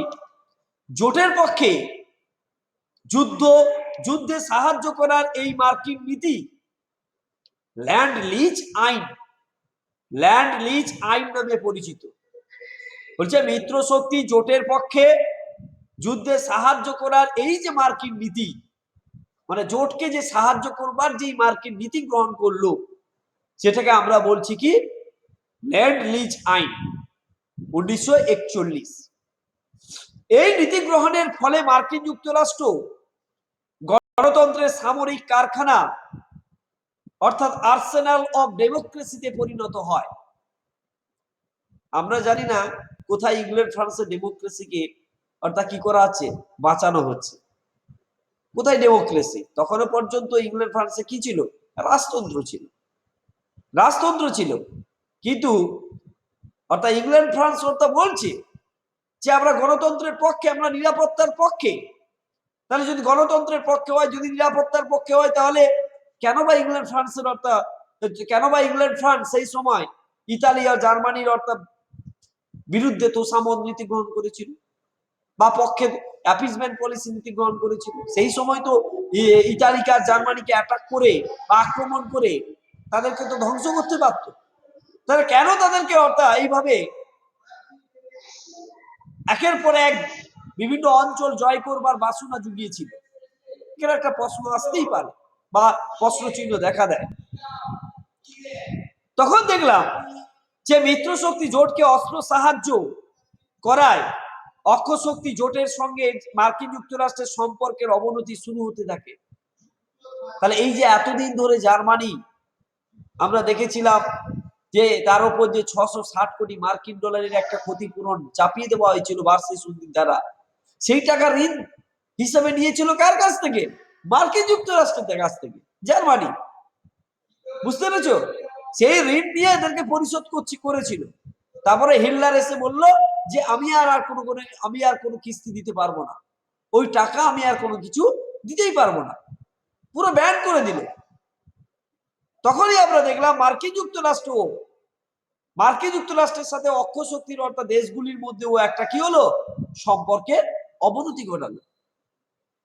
জোটের পক্ষে যুদ্ধে সাহায্য করার এই মার্কিন নীতি ল্যান্ড লিজ আইন নামে পরিচিত। বলছে মিত্র শক্তি জোটের পক্ষে যুদ্ধে সাহায্য করার এই যে মার্কিন নীতি, মানে জোটকে যে সাহায্য করবার যে মার্কিন নীতি গ্রহণ করলো, সেটাকে আমরা বলছি কি, ল্যান্ড লিজ আইন 1941। এই নীতি গ্রহণের ফলে মার্কিন যুক্তরাষ্ট্র গণতন্ত্রের সামরিক কারখানা অর্থাৎ আর্সেনাল অফ ডেমোক্রেসিতে পরিণত হয়। আমরা জানি না কোথায় ইংল্যান্ড ফ্রান্সের ডেমোক্রেসিকে অর্থাৎ কি করা হচ্ছে, বাঁচানো হচ্ছে। কোথায় ডেমোক্রেসি? তখনও পর্যন্ত ইংল্যান্ড ফ্রান্সে কি ছিল, রাজতন্ত্র ছিল, রাজতন্ত্র ছিল। কিন্তু অর্থাৎ ইংল্যান্ড ফ্রান্স অর্থাৎ বলছে যে আমরা গণতন্ত্রের পক্ষে, আমরা নিরাপত্তার পক্ষে। তাহলে যদি গণতন্ত্রের পক্ষে হয়, যদি নিরাপত্তার পক্ষে হয়, তাহলে কেন বা ইংল্যান্ড ফ্রান্সের অর্থাৎ কেন বা ইংল্যান্ড ফ্রান্স সেই সময় ইতালি আর জার্মানির অর্থাৎ বিরুদ্ধে তোষামদ নীতি গ্রহণ করেছিল বা পক্ষে অ্যাপিসমেন্ট পলিসি নীতি গ্রহণ করেছিল? সেই সময় তো ইতালিকে আর জার্মানিকে অ্যাটাক করে বা আক্রমণ করে তাদেরকে তো ধ্বংস করতে পারত। তাহলে কেন তাদেরকে অর্থাৎ এইভাবে একের পর এক বিভিন্ন অঞ্চল জয় করবার বাসনা জুগিয়েছিল? এর একটা প্রশ্ন আসতেই পারে বা প্রশ্ন চিহ্ন দেখা দেয়। তখন দেখলাম যে মিত্র শক্তি জোটকে অস্ত্র সাহায্য করায় অক্ষ শক্তি জোটের সঙ্গে মার্কিন যুক্তরাষ্ট্রের সম্পর্কের অবনতি শুরু হতে থাকে। তাহলে এই যে এতদিন ধরে জার্মানি আমরা দেখেছিলাম যে তার উপর যে 660 কোটি মার্কিন ডলারের একটা ক্ষতিপূরণ চাপিয়ে দেওয়া হয়েছিল ভার্সাই সন্ধির দ্বারা, সেই টাকা ঋণ হিসেবে নিয়েছিল কার কাছ থেকে? মার্কিন যুক্তরাষ্ট্রের কাছ থেকে, জার্মানি। বুঝতে পেরেছো? সেই ঋণ নিয়ে এদেরকে পরিশোধ করেছিল। তারপরে হিটলার এসে বলল যে আমি আর কোনো কিস্তি দিতে পারবো না, ওই টাকা আমি আর কোনো কিছু দিতেই পারবো না, পুরো ব্যান করে দিল। তখনই আমরা দেখলাম মার্কিন যুক্তরাষ্ট্রের সাথে অক্ষ শক্তির অর্থাৎ দেশগুলির মধ্যেও একটা কি হলো, সম্পর্কের অবনতি ঘটালো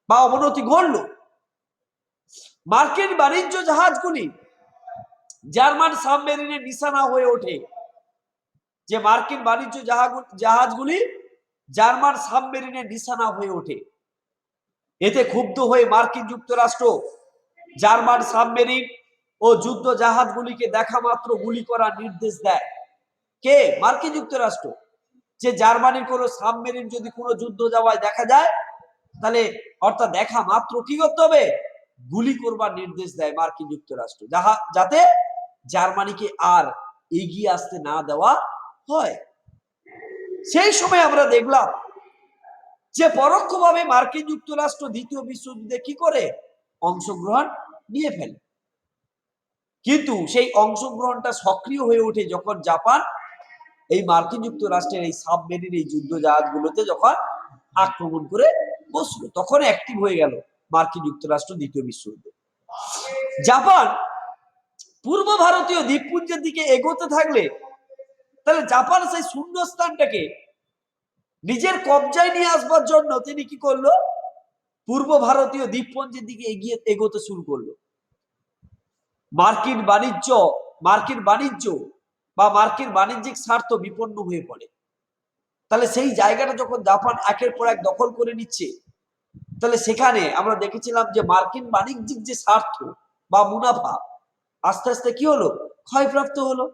বা অবনতি ঘটলো। মার্কিন বাণিজ্য জাহাজগুলি জার্মান সাবমেরিনের নিশানা হয়ে ওঠে। যে মার্কিন বাণিজ্য জাহাজগুলি জার্মান সাবমেরিনের নিশানা হয়ে ওঠে। এতে ক্ষুব্ধ হয়ে মার্কিন যুক্তরাষ্ট্র জার্মান সাবমেরিন ও যুদ্ধ জাহাজগুলিকে দেখা মাত্র গুলি করার নির্দেশ দেয়। কে? মার্কিন যুক্তরাষ্ট্র। যে জার্মানির কোনো সাবমেরিন যদি কোনো যুদ্ধ যাওয়ায় দেখা যায়, তাহলে অর্থাৎ দেখা মাত্র কি করতে হবে? গুলি করবার নির্দেশ দেয় মার্কিন যুক্তরাষ্ট্র, যাতে জার্মানিকে আর এগিয়ে আসতে না দেওয়া হয়। সেই সময় আমরা দেখলাম যে পরোক্ষভাবে মার্কিন যুক্তরাষ্ট্র দ্বিতীয় বিশ্বযুদ্ধে কি করে অংশগ্রহণ নিয়ে ফেলে। কিন্তু সেই অংশগ্রহণটা সক্রিয় হয়ে ওঠে যখন জাপান এই মার্কিন যুক্তরাষ্ট্রের এই সাবমেরিন এই যুদ্ধ জাহাজগুলোতে যখন আক্রমণ করে বসলো, তখন অ্যাক্টিভ হয়ে গেল মার্কিন যুক্তরাষ্ট্র দ্বিতীয় বিশ্বযুদ্ধে। জাপান পূর্ব ভারতীয় দ্বীপপুঞ্জের দিকে এগোতে থাকলে তাহলে জাপান সেই শূন্যস্থানটাকে নিজের কবজায় নিয়ে আসবার জন্য তিনি কি করলো? পূর্ব ভারতীয় দ্বীপপুঞ্জের দিকে এগোতে শুরু করলো। মার্কিন বাণিজ্য বা মার্কিন বাণিজ্যিক স্বার্থ বিপন্ন হয়ে পড়ে। তাহলে সেই জায়গাটা যখন জাপান একের পর এক দখল করে নিচ্ছে, তাহলে সেখানে আমরা দেখেছিলাম যে মার্কিন বাণিজ্যিক যে স্বার্থ বা মুনাফা আস্তে আস্তে কি হলো? ক্ষয়প্রাপ্ত হলো।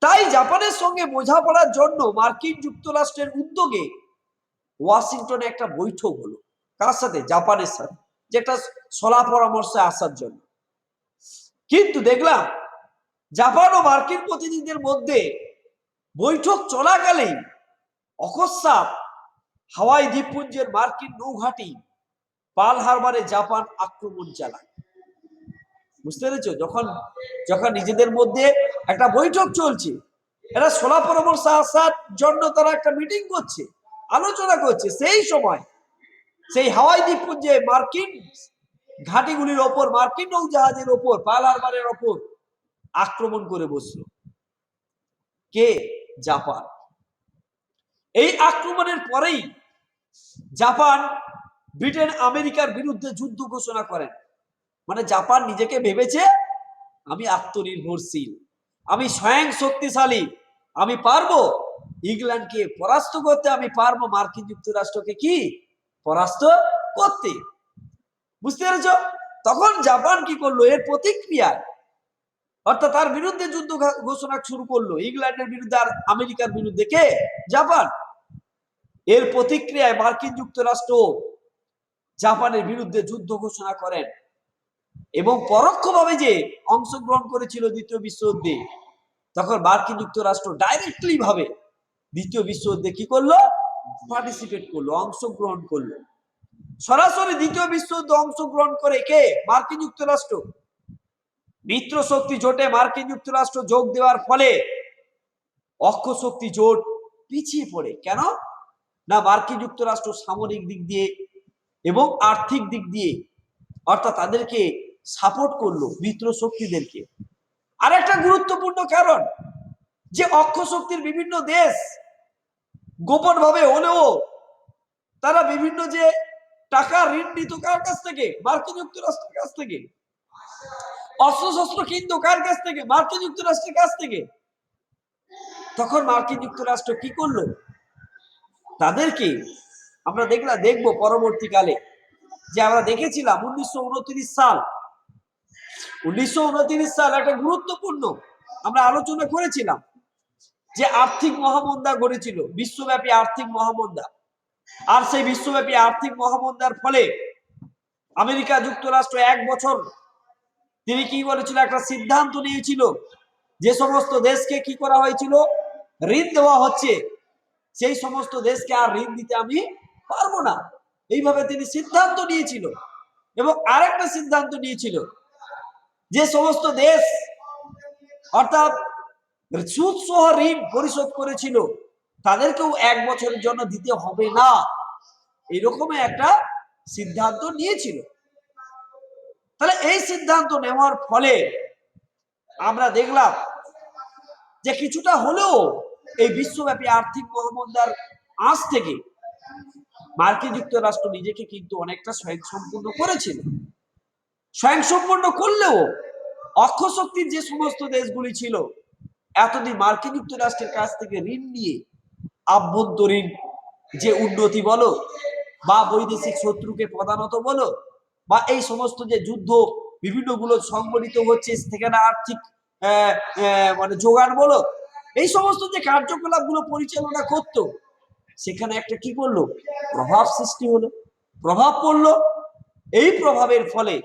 তাই জাপানের সঙ্গে বোঝাপড়ার জন্য মার্কিন যুক্তরাষ্ট্রের উদ্যোগে ওয়াশিংটনে একটা বৈঠক হলো। কার সাথে? জাপানের সাথে, যেটা সলা পরামর্শে আসার জন্য। কিন্তু দেখলাম জাপান ও মার্কিন প্রতিনিধিদের মধ্যে বৈঠক চলাকালেই অকস্মাৎ হাওয়াই দ্বীপপুঞ্জের মার্কিন নৌঘাঁটি পার্ল হারবারে জাপান আক্রমণ চালায়। বুঝতে পেরেছো? যখন নিজেদের মধ্যে একটা বৈঠক চলছে, এরা সলা পরামর্শ আসার জন্য তারা একটা মিটিং করছে, আলোচনা করছে, সেই সময় সেই হাওয়াই দ্বীপপুঞ্জে মার্কিন ঘাঁটিগুলির ওপর, মার্কিন নৌজাহাজের ওপর, পার্ল হারবারের ওপর আক্রমণ করে বসলো। কে? জাপান। এই আক্রমণের পরেই জাপান ব্রিটেন আমেরিকার বিরুদ্ধে যুদ্ধ ঘোষণা করেন। মানে জাপান নিজেকে ভেবেছে আমি আত্মনির্ভরশীল, আমি স্বয়ং শক্তিশালী, আমি পারবো ইংল্যান্ডকে পরাস্ত করতে, আমি পারবো মার্কিন যুক্তরাষ্ট্রকে কি পরাস্ত করতে। বুঝতে পেরেছ? তখন জাপান কি করলো? এর প্রতিক্রিয়ায় অর্থাৎ তার বিরুদ্ধে যুদ্ধ ঘোষণা শুরু করলো, ইংল্যান্ডের বিরুদ্ধে আর আমেরিকার বিরুদ্ধে। কে? জাপান। এর প্রতিক্রিয়ায় মার্কিন যুক্তরাষ্ট্র জাপানের বিরুদ্ধে যুদ্ধ ঘোষণা করেন এবং পরোক্ষভাবে যে অংশগ্রহণ করেছিল দ্বিতীয় বিশ্বযুদ্ধে, তখন মার্কিন যুক্তরাষ্ট্র ডাইরেক্টলি ভাবে দ্বিতীয় বিশ্বযুদ্ধে কি করলো? পার্টিসিপেট করলো, অংশগ্রহণ করলো। সরাসরি দ্বিতীয় বিশ্বযুদ্ধে অংশগ্রহণ করে কে? মার্কিন যুক্তরাষ্ট্র। মিত্র শক্তি জোটে মার্কিন যুক্তরাষ্ট্র যোগ দেওয়ার ফলে অক্ষ শক্তি জোট পিছিয়ে পড়ে। কেন না? মার্কিন যুক্তরাষ্ট্র সামরিক দিক দিয়ে এবং আর্থিক দিক দিয়ে, অর্থাৎ তাদেরকে সাপোর্ট করলো মিত্র শক্তিদেরকে। আর একটা গুরুত্বপূর্ণ কারণ, যে অক্ষ শক্তির বিভিন্ন দেশ গোপন ভাবে হলেও তারা বিভিন্ন যে টাকা ঋণ নিত কার কাছ থেকে? মার্কিন যুক্তরাষ্ট্রের কাছ থেকে। অস্ত্রশস্ত্র কিনতো কার কাছ থেকে? মার্কিন যুক্তরাষ্ট্রের কাছ থেকে। তখন মার্কিন যুক্তরাষ্ট্র কি করলো? তাদেরকে আমরা দেখবো পরবর্তীকালে, যে আমরা দেখেছিলাম 1929 সাল একটা গুরুত্বপূর্ণ আমরা আলোচনা করেছিলাম, যে আর্থিক মহামন্দা গড়েছিল, বিশ্বব্যাপী আর্থিক মহামন্দা। আর সেই বিশ্বব্যাপী আর্থিক মহামন্দার ফলে আমেরিকা যুক্তরাষ্ট্র 1 বছর তিনি কি বলেছিল? একটা সিদ্ধান্ত নিয়েছিল, যে সমস্ত দেশকে কি করা হয়েছিল? ঋণ দেওয়া হচ্ছে, সেই সমস্ত দেশকে আর ঋণ দিতে আমি পারবো না। এইভাবে তিনি সিদ্ধান্ত নিয়েছিল। এবং আরেকটা সিদ্ধান্ত নিয়েছিল, যে সমস্ত দেশ অর্থাৎ সুদ সহ ঋণ পরিশোধ করেছিল তাদেরকেও 1 বছরের জন্য দিতে হবে না, এরকম একটা সিদ্ধান্ত নিয়েছিল। তাহলে এই সিদ্ধান্ত নেওয়ার ফলে আমরা দেখলাম যে কিছুটা হলেও এই বিশ্বব্যাপী আর্থিক মহামন্দার আঁচ থেকে মার্কিন যুক্তরাষ্ট্র নিজেকে কিন্তু অনেকটা স্বয়ংসম্পূর্ণ করেছিল। স্বয়ংসম্পূর্ণ করলেও অক্ষ শক্তির যে সমস্ত দেশগুলি ছিল, এতদিন মার্কিন যুক্তরাষ্ট্রের কাছ থেকে ঋণ নিয়ে আভ্যন্তরীণ যে উন্নতি বলো, বা বৈদেশিক শত্রুকে প্রধানত বলো, বা এই সমস্ত যে যুদ্ধ বিভিন্ন গুলো সংগঠিত হচ্ছে সেখানে আর্থিক মানে যোগান বলো, এই সমস্ত যে কার্যকলাপ গুলো পরিচালনা করত, সেখানে একটা কি করলো? প্রভাব সৃষ্টি হলো, প্রভাব পড়লো। এই প্রভাবের ফলে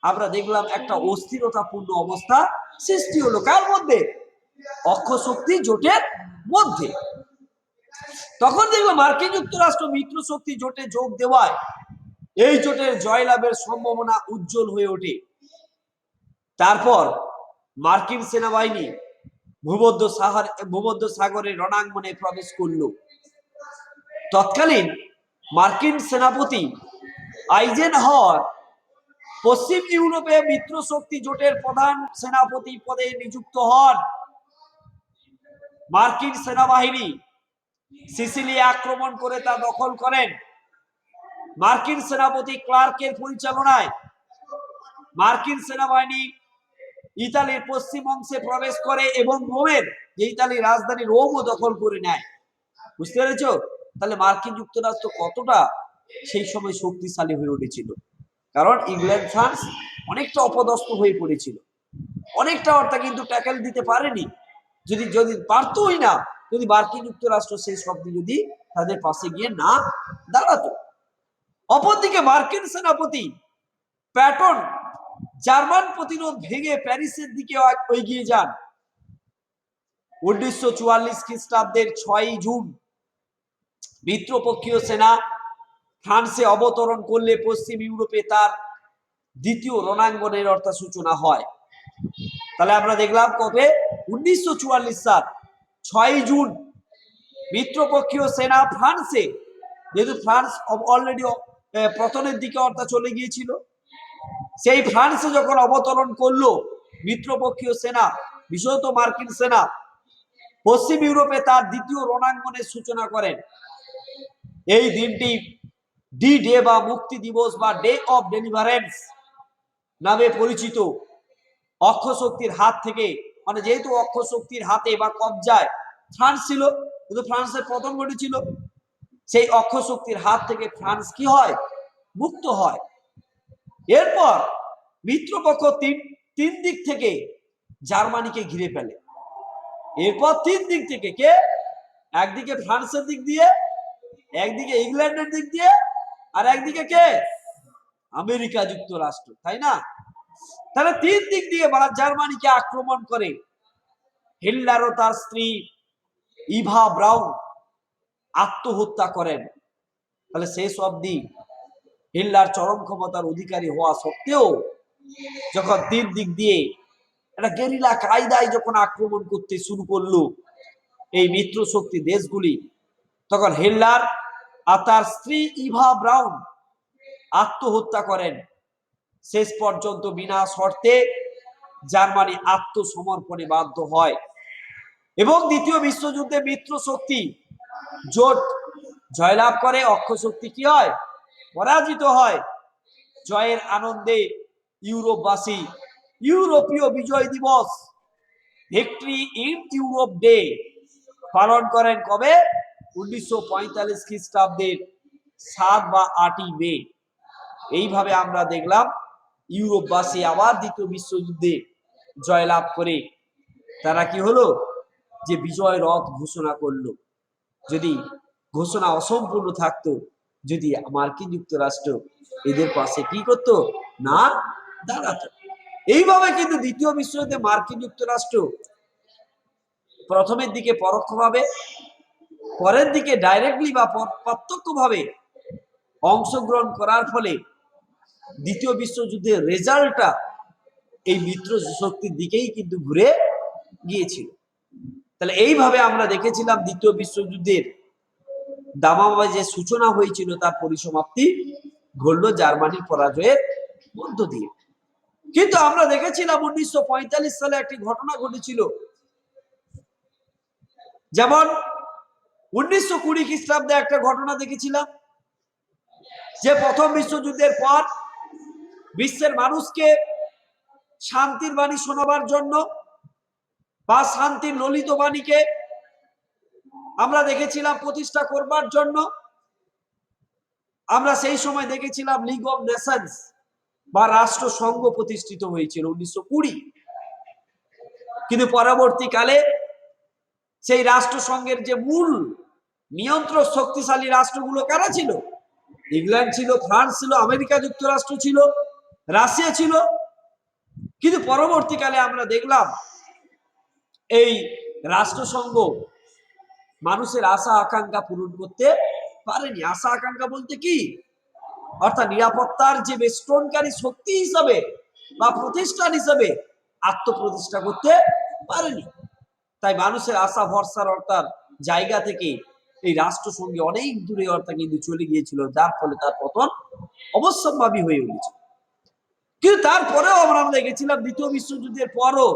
আমরা দেখলাম একটা অস্থিরতাপূর্ণ অবস্থা সৃষ্টি হলো। কার মধ্যে? অক্ষ শক্তি জোটের মধ্যে। তখন দেখলাম মার্কিন যুক্তরাষ্ট্র মিত্র শক্তি জোটে যোগ দেওয়ায় এই জোটের জয়লাভের সম্ভাবনা উজ্জ্বল হয়ে ওঠে। তারপর মার্কিন সেনাবাহিনী ভূমধ্য সাগরের রণাঙ্গনে প্রবেশ করল। তৎকালীন মার্কিন সেনাপতি আইজেনহাওয়ার পশ্চিম ইউরোপে মিত্র শক্তি জোটের প্রধান সেনাপতি পদে নিযুক্ত হন। মার্কিন সেনাবাহিনী সিসিলি আক্রমণ করে তা দখল করেন। মার্কিন সেনাপতি ক্লার্কের পরিচালনায় মার্কিন সেনাবাহিনী ইতালির পশ্চিম অংশে প্রবেশ করে এবং রোমের, যে ইতালির রাজধানী রোমও দখল করে নেয়। বুঝতে পেরেছো? তাহলে মার্কিন যুক্তরাষ্ট্র কতটা সেই সময় শক্তিশালী হয়ে উঠেছিল। কারণ ইংল্যান্ড ফ্রান্স অনেকটা অপদস্থ হয়ে পড়েছিল, অনেকটা অর্থ কিন্তু ট্যাকেল দিতে পারেনি। যদি পারতোই না, যদি মার্কিন যুক্তরাষ্ট্র সেই শব্দে যদি তাদের পাশে গিয়ে না দাঁড়াতো। অপরদিকে মার্কিন সেনাপতি প্যাটন জার্মান প্রতিরোধ ভেঙে প্যারিসের দিকে এগিয়ে যান। 1944 খ্রিস্টাব্দের 6 জুন মিত্রপক্ষীয় সেনা ফ্রান্সে অবতরণ করলে পশ্চিম ইউরোপে তার দ্বিতীয় রণাঙ্গনের অর্থাৎ সূচনা হয়। তাহলে আমরা দেখলাম কবে? 1944 সাল 6 জুন মিত্রপক্ষীয় সেনা ফ্রান্সে, যেহেতু ফ্রান্স অলরেডি পতনের দিকে অর্থাৎ চলে গিয়েছিল, সেই ফ্রান্সে যখন অবতরণ করলো মিত্রপক্ষীয় সেনা, বিশেষত মার্কিন সেনা, পশ্চিম ইউরোপে তার দ্বিতীয় রণাঙ্গনের সূচনা করেন। এই দিনটি ডি ডে বা মুক্তি দিবস বা ডে অফ ডেলিভারেন্স নামে পরিচিত। অক্ষ শক্তির হাত থেকে, মানে যেহেতু অক্ষ শক্তির হাতে বা কবজায় ফ্রান্স ছিল, কিন্তু ফ্রান্সের পতন ঘটেছিল, সেই অক্ষ শক্তির হাত থেকে ফ্রান্স কি হয়? মুক্ত হয়। এরপর মিত্রপক্ষ তিন দিক থেকে জার্মানিকে ঘিরে ফেলে। এরপর 3 দিক থেকে, কে? একদিকে ফ্রান্সের দিক দিয়ে, একদিকে ইংল্যান্ডের দিক দিয়ে, আর একদিকে কে? আমেরিকা যুক্তরাষ্ট্র, তাই না? তাহলে 3 দিক দিয়ে জার্মানিকে আক্রমণ করে। হিটলার ও তার স্ত্রী ইভা ব্রাউন আত্মহত্যা করেন। তাহলে শেষ অবধি হিটলার চরম ক্ষমতার অধিকারী হওয়া সত্ত্বেও যখন তিন দিক দিয়ে একটা গেরিলা কায়দায় যখন আক্রমণ করতে শুরু করলো এই মিত্র শক্তি দেশগুলি, তখন হিটলার আর তার স্ত্রী ইভা ব্রাউন আত্মহত্যা করেন। শেষ পর্যন্ত বিনা শর্তে জার্মানি আত্মসমর্পণে বাধ্য হয় এবং দ্বিতীয় বিশ্বযুদ্ধে মিত্র শক্তি জোট জয়লাভ করে, অক্ষ শক্তি কি হয়? পরাজিত হয়। জয়ের আনন্দে ইউরোপবাসী ইউরোপীয় বিজয় দিবস, ভিক্টরি ইন ইউরোপ ডে পালন করেন। কবে? 1945 খ্রিস্টাব্দের 7 বা 8ই মে। এইভাবে আমরা দেখলাম ইউরোপবাসী আবার দ্বিতীয় বিশ্বযুদ্ধে জয়লাভ করে তারা কি হলো, যে বিজয় রথ ঘোষণা করলো। যদি ঘোষণা অসম্পূর্ণ থাকতো, যদি মার্কিন যুক্তরাষ্ট্র এদের পাশে কি করতো না দাঁড়াতো। এইভাবে কিন্তু দ্বিতীয় বিশ্বযুদ্ধে মার্কিন যুক্তরাষ্ট্র প্রথমের দিকে পরোক্ষভাবে, পরের দিকে ডাইরেক্টলি বা প্রত্যক্ষভাবে অংশগ্রহণ করার ফলে দ্বিতীয় বিশ্বযুদ্ধের রেজাল্টটা এই মিত্র শক্তির দিকেই কিন্তু ঘুরে গিয়েছিল। তাহলে এইভাবে আমরা দেখেছিলাম দ্বিতীয় বিশ্বযুদ্ধের দামামা যে সূচনা হয়েছিল তার পরিসমাপ্তি ঘটল জার্মানির পরাজয়ের মধ্য দিয়ে। কিন্তু আমরা দেখেছিলাম 1945 সালে একটি ঘটনা ঘটেছিল, যেমন 1920 খ্রিস্টাব্দে একটা ঘটনা দেখেছিলাম যে প্রথম বিশ্বযুদ্ধের পর বিশ্বের মানুষকে শান্তির বাণী শোনাবার জন্য বা শান্তির ললিত বাণীকে আমরা দেখেছিলাম প্রতিষ্ঠা করবার জন্য আমরা সেই সময় দেখেছিলাম লিগ অফ নেশনস বা রাষ্ট্রসংঘ প্রতিষ্ঠিত হয়েছিল 1920। কিন্তু পরবর্তীকালে সেই রাষ্ট্রসংঘের যে মূল নিয়ন্ত্রক শক্তিশালী রাষ্ট্রগুলো কারা ছিল? ইংল্যান্ড ছিল, ফ্রান্স ছিল, আমেরিকা যুক্তরাষ্ট্র ছিল, রাশিয়া ছিল। কিন্তু পরবর্তীকালে আমরা দেখলাম এই রাষ্ট্রসংঘ মানুষের আশা আকাঙ্ক্ষা পূরণ করতে পারেনি। আশা আকাঙ্ক্ষা বলতে কি? অর্থাৎ নিরাপত্তার যে বেষ্টনকারী শক্তি হিসাবে বা প্রতিষ্ঠান হিসাবে আত্মপ্রতিষ্ঠা করতে পারেনি। তাই মানুষের আশা ভরসার অর্থাৎ জায়গা থেকে এই রাষ্ট্রসংঘে অনেক দূরে অর্থাৎ কিন্তু চলে গিয়েছিল, যার ফলে তার পতন অবশ্যম্ভাবী হয়ে উঠেছে। কিন্তু তারপরেও আমরা দেখেছিলাম দ্বিতীয় বিশ্বযুদ্ধের পরও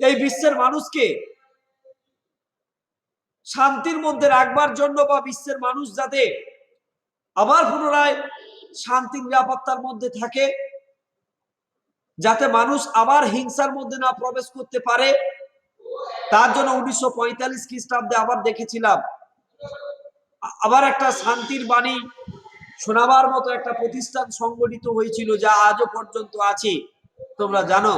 এই বিশ্বের মানুষকে শান্তির মধ্যে রাখবার জন্য বা বিশ্বের মানুষ যাতে আবার পুনরায় শান্তি নিরাপত্তার মধ্যে থাকে, যাতে মানুষ আবার হিংসার মধ্যে না প্রবেশ করতে পারে, তার জন্য 1945 খ্রিস্টাব্দে আবার দেখেছিলাম আবার একটা শান্তির বাণী শোনাবার মতো একটা প্রতিষ্ঠান সংগঠিত হয়েছিল, যা আজও পর্যন্ত আছে। তোমরা জানো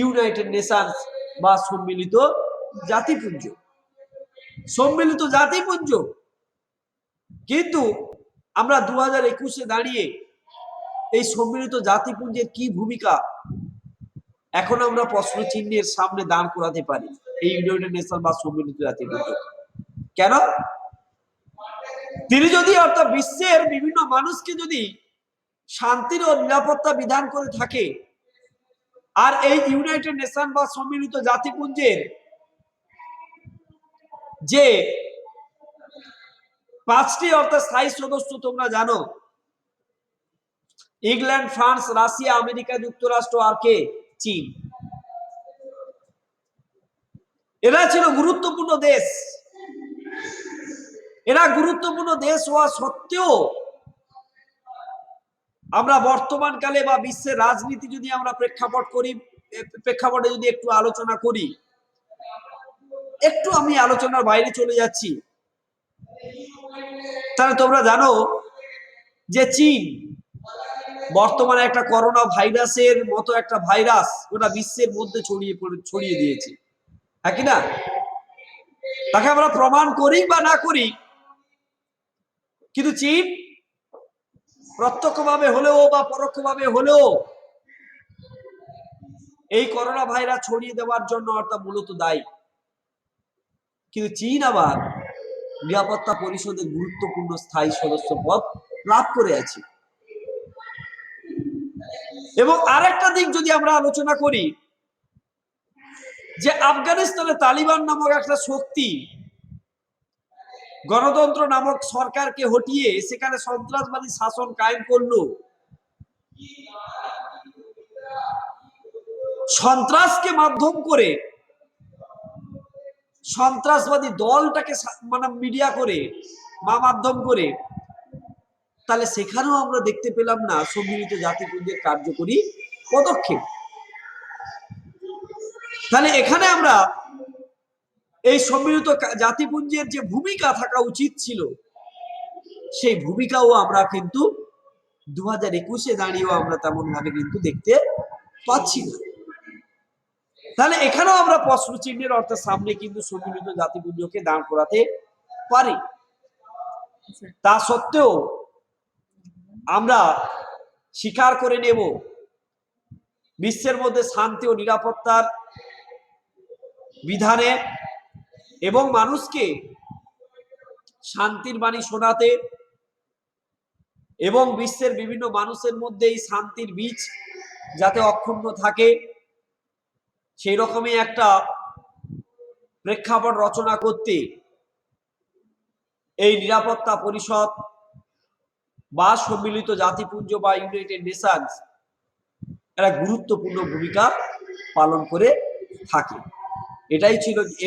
ইউনাইটেড নেশনস বা সম্মিলিত জাতিপুঞ্জ। সম্মিলিত জাতিপুঞ্জ। কিন্তু আমরা 2021-এ দাঁড়িয়ে এই সম্মিলিত জাতিপুঞ্জের কি ভূমিকা এখন আমরা প্রশ্ন চিহ্নের সামনে দাঁড় করাতে পারি এই ইউনাইটেড নেশন বা সম্মিলিত জাতিপুঞ্জ। কেন? তিনি যদি অর্থাৎ বিশ্বের বিভিন্ন মানুষকে যদি শান্তির ও নিরাপত্তা বিধান করে থাকে, আর এই ইউনাইটেড নেশন বা সম্মিলিত জাতিপুঞ্জের যে 5টি অর্থাৎ স্থায়ী সদস্য তোমরা জানো, ইংল্যান্ড, ফ্রান্স, রাশিয়া, আমেরিকা যুক্তরাষ্ট্র আর কে? চীন। এরা ছিল গুরুত্বপূর্ণ দেশ। এরা গুরুত্বপূর্ণ দেশ হওয়া সত্ত্বেও আমরা বর্তমান কালে বা বিশ্বের রাজনীতি যদি আমরা প্রেক্ষাপটে যদি একটু আলোচনা করি, একটু আমি আলোচনার বাইরে চলে যাচ্ছি, তাহলে তোমরা জানো যে চীন বর্তমানে একটা করোনা ভাইরাসের মতো একটা ভাইরাস ওটা বিশ্বের মধ্যে ছড়িয়ে দিয়েছে, হ্যাঁ কি না? তাকে আমরা প্রমাণ করি বা না করি, কিন্তু চীন প্রত্যক্ষভাবে হলেও বা পরোক্ষভাবে হলেও এই করোনা ভাইরাস ছড়িয়ে দেওয়ার জন্য অর্থাৎ মূলত দায়ী। কিন্তু চীন আবার নিরাপত্তা পরিষদের গুরুত্বপূর্ণ স্থায়ী সদস্য পদ লাভ করে আছে। এবং আরেকটা দিক যদি আমরা আলোচনা করি, যে আফগানিস্তানে তালিবান নামক একটা শক্তি গণতন্ত্র নামক সরকারকে হটিয়ে সেখানে সন্ত্রাসবাদী শাসন কায়েম করলো, সন্ত্রাসকে মাধ্যম করে সন্ত্রাসবাদী দলটাকে মানে মিডিয়া করে মাধ্যম করে, তাহলে সেখানেও আমরা দেখতে পেলাম না সম্মিলিত জাতিপুঞ্জের কার্যকরী পদক্ষেপ। তাহলে এখানে আমরা এই সম্মিলিত জাতিপুঞ্জের যে ভূমিকা থাকা উচিত ছিল, সেই ভূমিকাও আমরা কিন্তু 2021-এ দাঁড়িয়েও আমরা তেমন ভাবে কিন্তু দেখতে পাচ্ছি না। তাহলে এখানেও আমরা প্রশ্ন চিহ্নের অর্থে সামনে কিন্তু সম্মিলিত জাতিপুঞ্জকে দাঁড় করাতে পারি। তা সত্ত্বেও আমরা স্বীকার করে নেব বিশ্বের মধ্যে শান্তি ও নিরাপত্তার বিধানে এবং মানুষকে শান্তির বাণী শোনাতে এবং বিশ্বের বিভিন্ন মানুষের মধ্যে এই শান্তির বীজ যাতে অক্ষুণ্ণ থাকে, সেই রকমই একটা প্রেক্ষাপট রচনা করতে এই নিরাপত্তা পরিষদ বা সম্মিলিত জাতিপুঞ্জ বা ইউনাইটেড নেশনস একটা গুরুত্বপূর্ণ ভূমিকা পালন করে থাকে।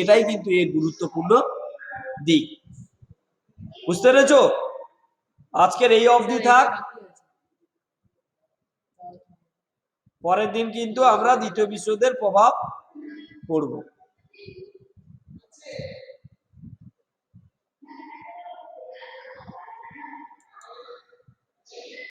এটাই কিন্তু এর গুরুত্বপূর্ণ দিক। বুঝতে পেরেছো? আজকের এই অবধি থাক, পরের দিন কিন্তু আমরা দ্বিতীয় বিশ্বযুদ্ধের প্রভাব পড়ব।